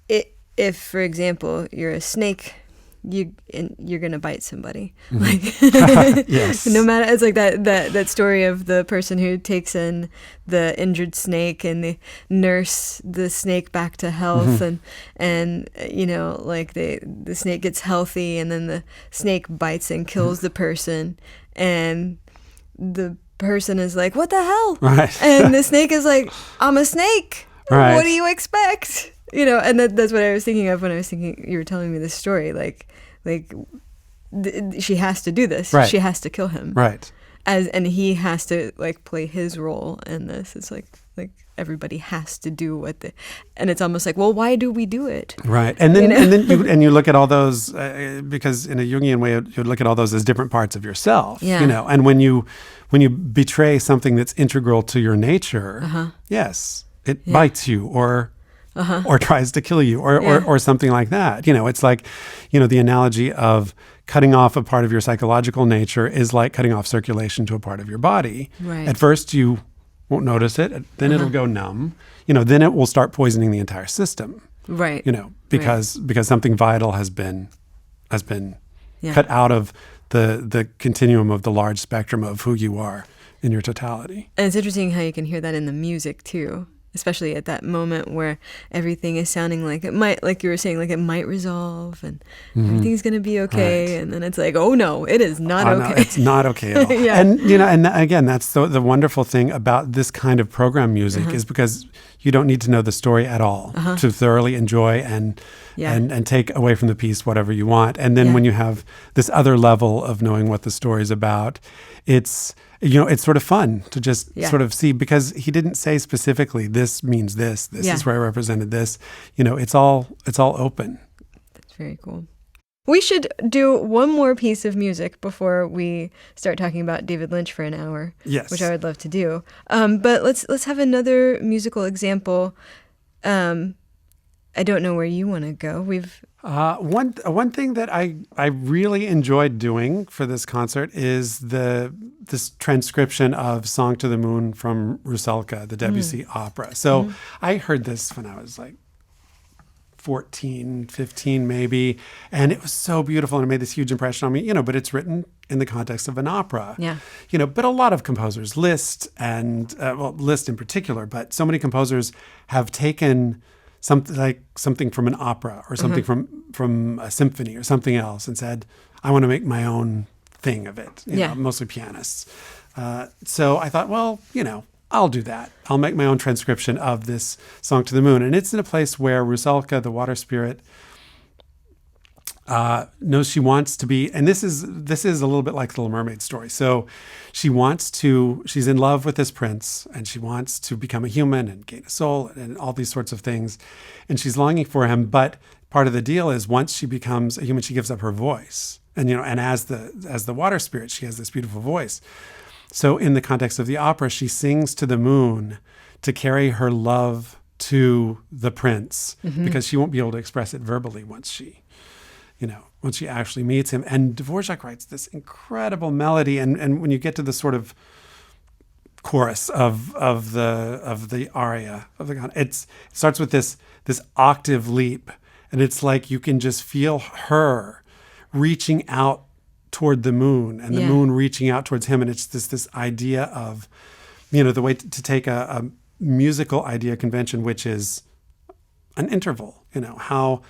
it. If, for example, you're a snake, you're gonna bite somebody. Like yes. No matter, it's like that story of the person who takes in the injured snake and they nurse the snake back to health, and like the snake gets healthy, and then the snake bites and kills the person, and the person is like, "What the hell?" Right. And the snake is like, "I'm a snake. Right. What do you expect?" And that's what I was thinking of when I was thinking you were telling me this story. She has to do this. Right. She has to kill him. Right. And he has to like play his role in this. It's like Like everybody has to do and it's almost like, well, why do we do it? Right. And then you look at all those, because in a Jungian way, you look at all those as different parts of yourself, and when you betray something that's integral to your nature, yes, it bites you or tries to kill you or something like that. It's like, the analogy of cutting off a part of your psychological nature is like cutting off circulation to a part of your body. Right. At first you won't notice it, then it'll go numb, then it will start poisoning the entire system. Right. Because something vital has been cut out of the continuum of the large spectrum of who you are in your totality. And it's interesting how you can hear that in the music too, especially at that moment where everything is sounding like it might, like you were saying, like it might resolve and everything's going to be okay. Right. And then it's like, oh no, it is not okay. No, it's not okay at all. And again, that's the wonderful thing about this kind of program music is because you don't need to know the story at all to thoroughly enjoy and take away from the piece whatever you want. And then when you have this other level of knowing what the story is about, it's sort of fun to just sort of see, because he didn't say specifically, this means this is where I represented this. It's all open. That's very cool. We should do one more piece of music before we start talking about David Lynch for an hour. Yes. Which I would love to do. But let's have another musical example. I don't know where you want to go. One thing that I really enjoyed doing for this concert is this transcription of Song to the Moon from Rusalka, the Debussy opera. So I heard this when I was like 14, 15 maybe, and it was so beautiful and it made this huge impression on me, but it's written in the context of an opera. Yeah. But a lot of composers, Liszt Liszt in particular, but so many composers have taken something from an opera or something from a symphony or something else and said, I want to make my own thing of it. Mostly pianists. So I thought, well, I'll do that. I'll make my own transcription of this Song to the Moon. And it's in a place where Rusalka, the water spirit, knows she wants to be, and this is a little bit like the Little Mermaid story. So she's in love with this prince and she wants to become a human and gain a soul and all these sorts of things. And she's longing for him. But part of the deal is once she becomes a human, she gives up her voice. And, and as the water spirit, she has this beautiful voice. So in the context of the opera, she sings to the moon to carry her love to the prince because she won't be able to express it verbally once she actually meets him. And Dvorak writes this incredible melody. And when you get to the sort of chorus of the aria of the it starts with this octave leap, and it's like you can just feel her reaching out toward the moon and the moon reaching out towards him. And it's this idea of, the way to take a musical idea convention, which is an interval, how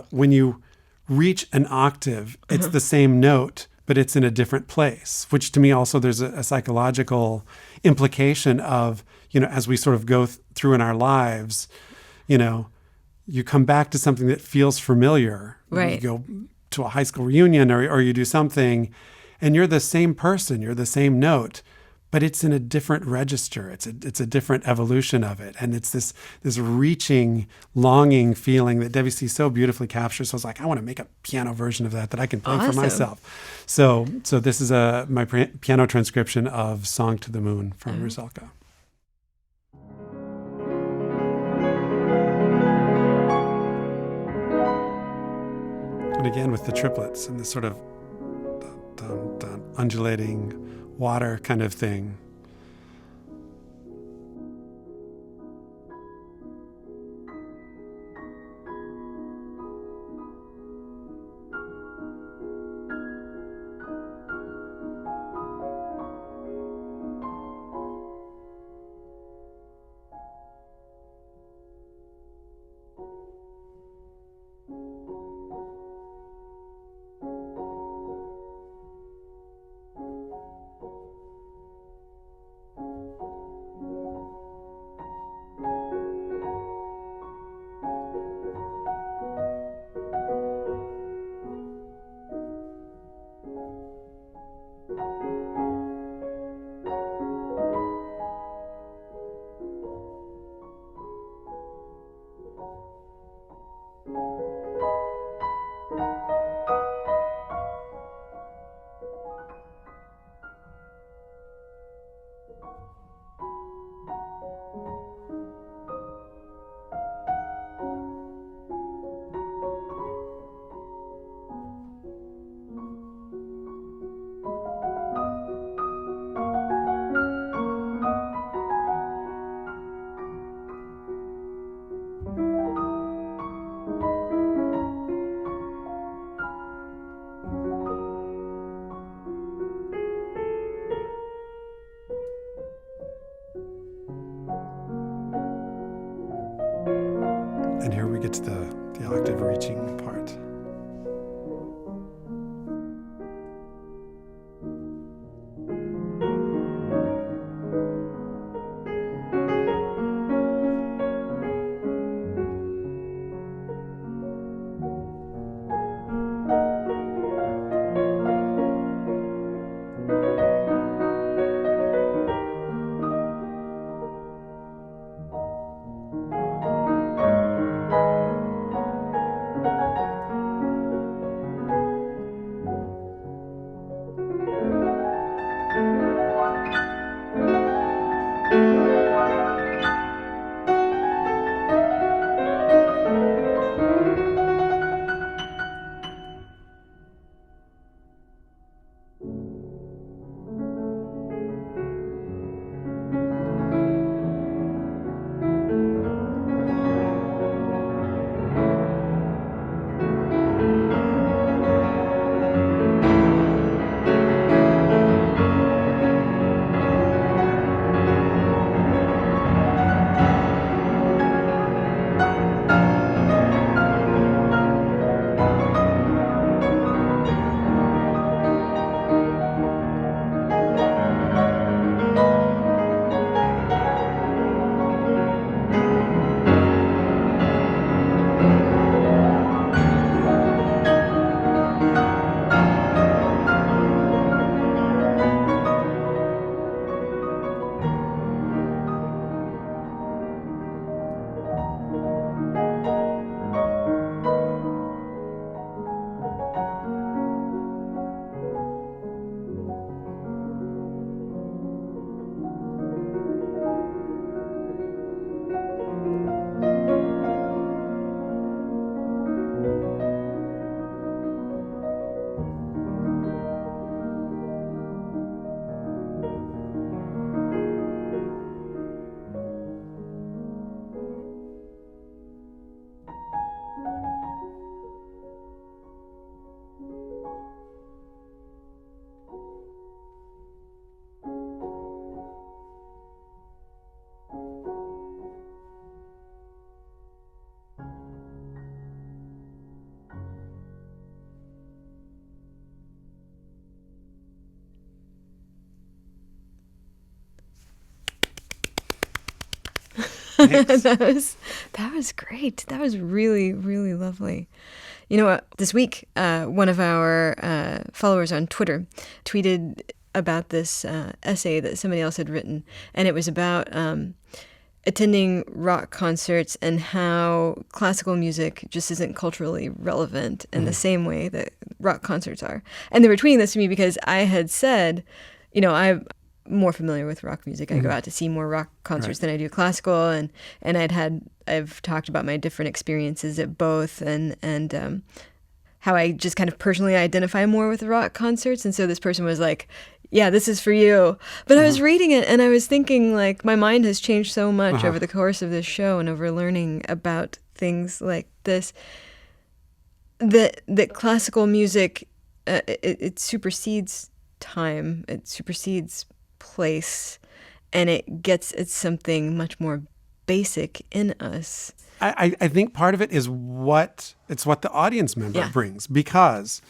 when you reach an octave, it's the same note, but it's in a different place, which to me also there's a psychological implication of, as we sort of go through in our lives, you come back to something that feels familiar. Right. You go to a high school reunion or you do something and you're the same person, you're the same note, but it's in a different register. It's a different evolution of it. And it's this reaching, longing feeling that Debussy so beautifully captures. So I was like, I want to make a piano version of that I can play for myself. So this is my piano transcription of Song to the Moon from Rusalka. And again with the triplets and this sort of dun, dun, undulating water kind of thing. And here we get to the octave reaching part. That was great. That was really, really lovely. You know what? This week, one of our followers on Twitter tweeted about this essay that somebody else had written, and it was about attending rock concerts and how classical music just isn't culturally relevant in the same way that rock concerts are. And they were tweeting this to me because I had said, you know, I'm more familiar with rock music. I go out to see more rock concerts than I do classical, and I've talked about my different experiences at both, and how I just kind of personally identify more with rock concerts. And so this person was like, yeah, this is for you. But I was reading it and I was thinking, like, my mind has changed so much over the course of this show and over learning about things like this, that classical music, it supersedes time, it supersedes place, and it gets at something much more basic in us. I think part of it is what the audience member brings, because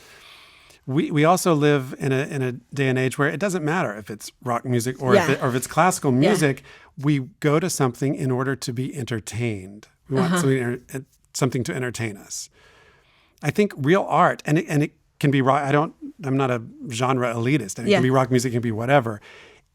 we also live in a day and age where it doesn't matter if it's rock music or if it's classical music. We go to something in order to be entertained. We want something to entertain us. I think real art, and it can be rock. I'm not a genre elitist. And it can be rock music, it can be whatever.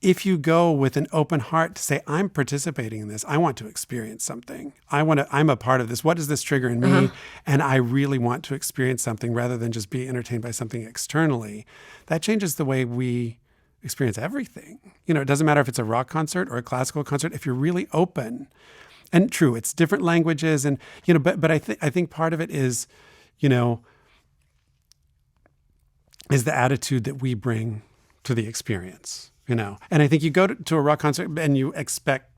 if you go with an open heart to say, I'm participating in this, I want to experience something. I'm a part of this. What does this trigger in me? And I really want to experience something rather than just be entertained by something externally. That changes the way we experience everything. You know, it doesn't matter if it's a rock concert or a classical concert. If you're really open, and true, it's different languages, and you know, but I think part of it is, you know, is the attitude that we bring to the experience. You know, and I think you go to a rock concert and you expect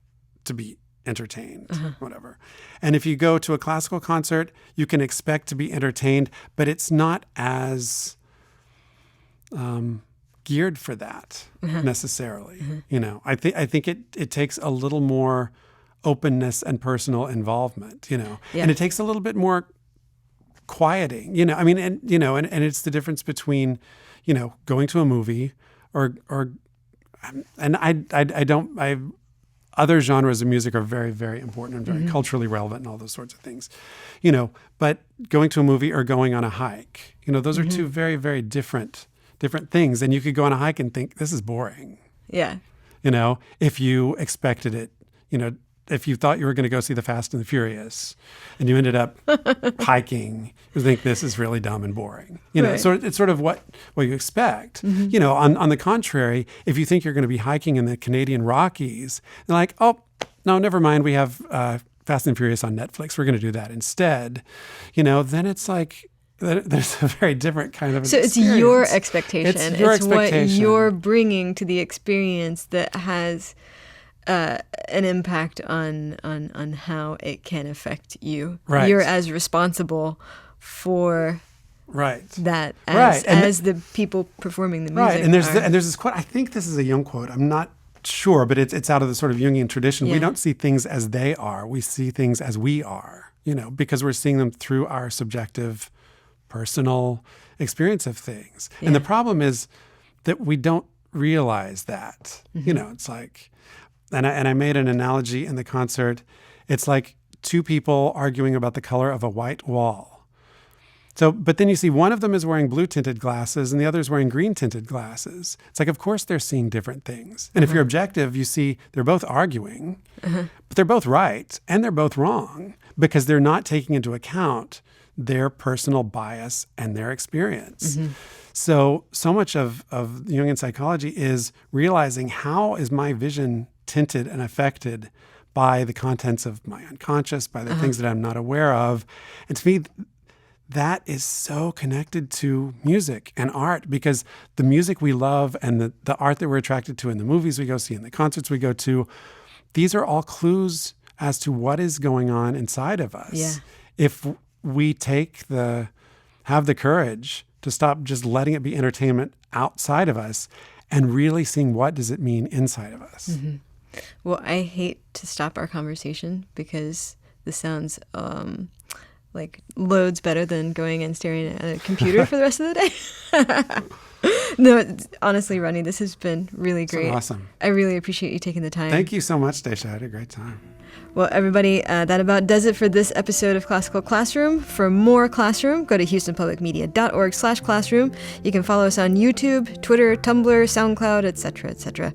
to be entertained, whatever. And if you go to a classical concert, you can expect to be entertained, but it's not as geared for that necessarily. You know, I think it takes a little more openness and personal involvement. You know, and it takes a little bit more quieting. You know, I mean, and you know, and it's the difference between, you know, going to a movie or and other genres of music are very, very important and very culturally relevant and all those sorts of things, you know, but going to a movie or going on a hike, you know, those are two very, very different things. And you could go on a hike and think, this is boring. Yeah. You know, if you expected it, you know, if you thought you were going to go see The Fast and the Furious and you ended up hiking, you think this is really dumb and boring. You know, so it's sort of what you expect. You know, on the contrary, if you think you're going to be hiking in the Canadian Rockies, they're like, oh, no, never mind. We have Fast and Furious on Netflix. We're going to do that instead. You know, then it's like, there's a very different kind of experience. It's your expectation. It's your expectation. What you're bringing to the experience that has an impact on how it can affect you. Right. You're as responsible for that as the people performing the music. Right. And there's this quote. I think this is a Jung quote. I'm not sure, but it's out of the sort of Jungian tradition. We don't see things as they are. We see things as we are. You know, because we're seeing them through our subjective, personal experience of things. And the problem is that we don't realize that. You know, it's like. And I made an analogy in the concert. It's like two people arguing about the color of a white wall. So, but then you see one of them is wearing blue tinted glasses and the other is wearing green tinted glasses. It's like, of course they're seeing different things. And if you're objective, you see they're both arguing, but they're both right and they're both wrong because they're not taking into account their personal bias and their experience. So much of Jungian psychology is realizing how is my vision tinted and affected by the contents of my unconscious, by the things that I'm not aware of. And to me, that is so connected to music and art because the music we love and the art that we're attracted to in the movies we go see, in the concerts we go to, these are all clues as to what is going on inside of us. Yeah. If we have the courage to stop just letting it be entertainment outside of us and really seeing what does it mean inside of us. Well, I hate to stop our conversation because this sounds like loads better than going and staring at a computer for the rest of the day. No, honestly, Rodney, this has been really great. So awesome. I really appreciate you taking the time. Thank you so much, Stacia. I had a great time. Well, everybody, that about does it for this episode of Classical Classroom. For more Classroom, go to houstonpublicmedia.org/classroom. You can follow us on YouTube, Twitter, Tumblr, SoundCloud, etc., etc.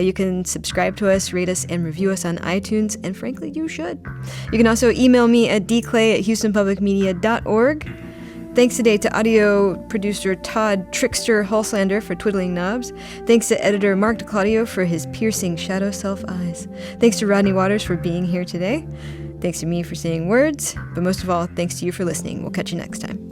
You can subscribe to us, rate us, and review us on iTunes, and frankly, you should. You can also email me at dclay@houstonpublicmedia.org. Thanks today to audio producer Todd Trickster Hulslander for twiddling knobs. Thanks to editor Mark DeClaudio for his piercing shadow self eyes. Thanks to Rodney Waters for being here today. Thanks to me for saying words. But most of all, thanks to you for listening. We'll catch you next time.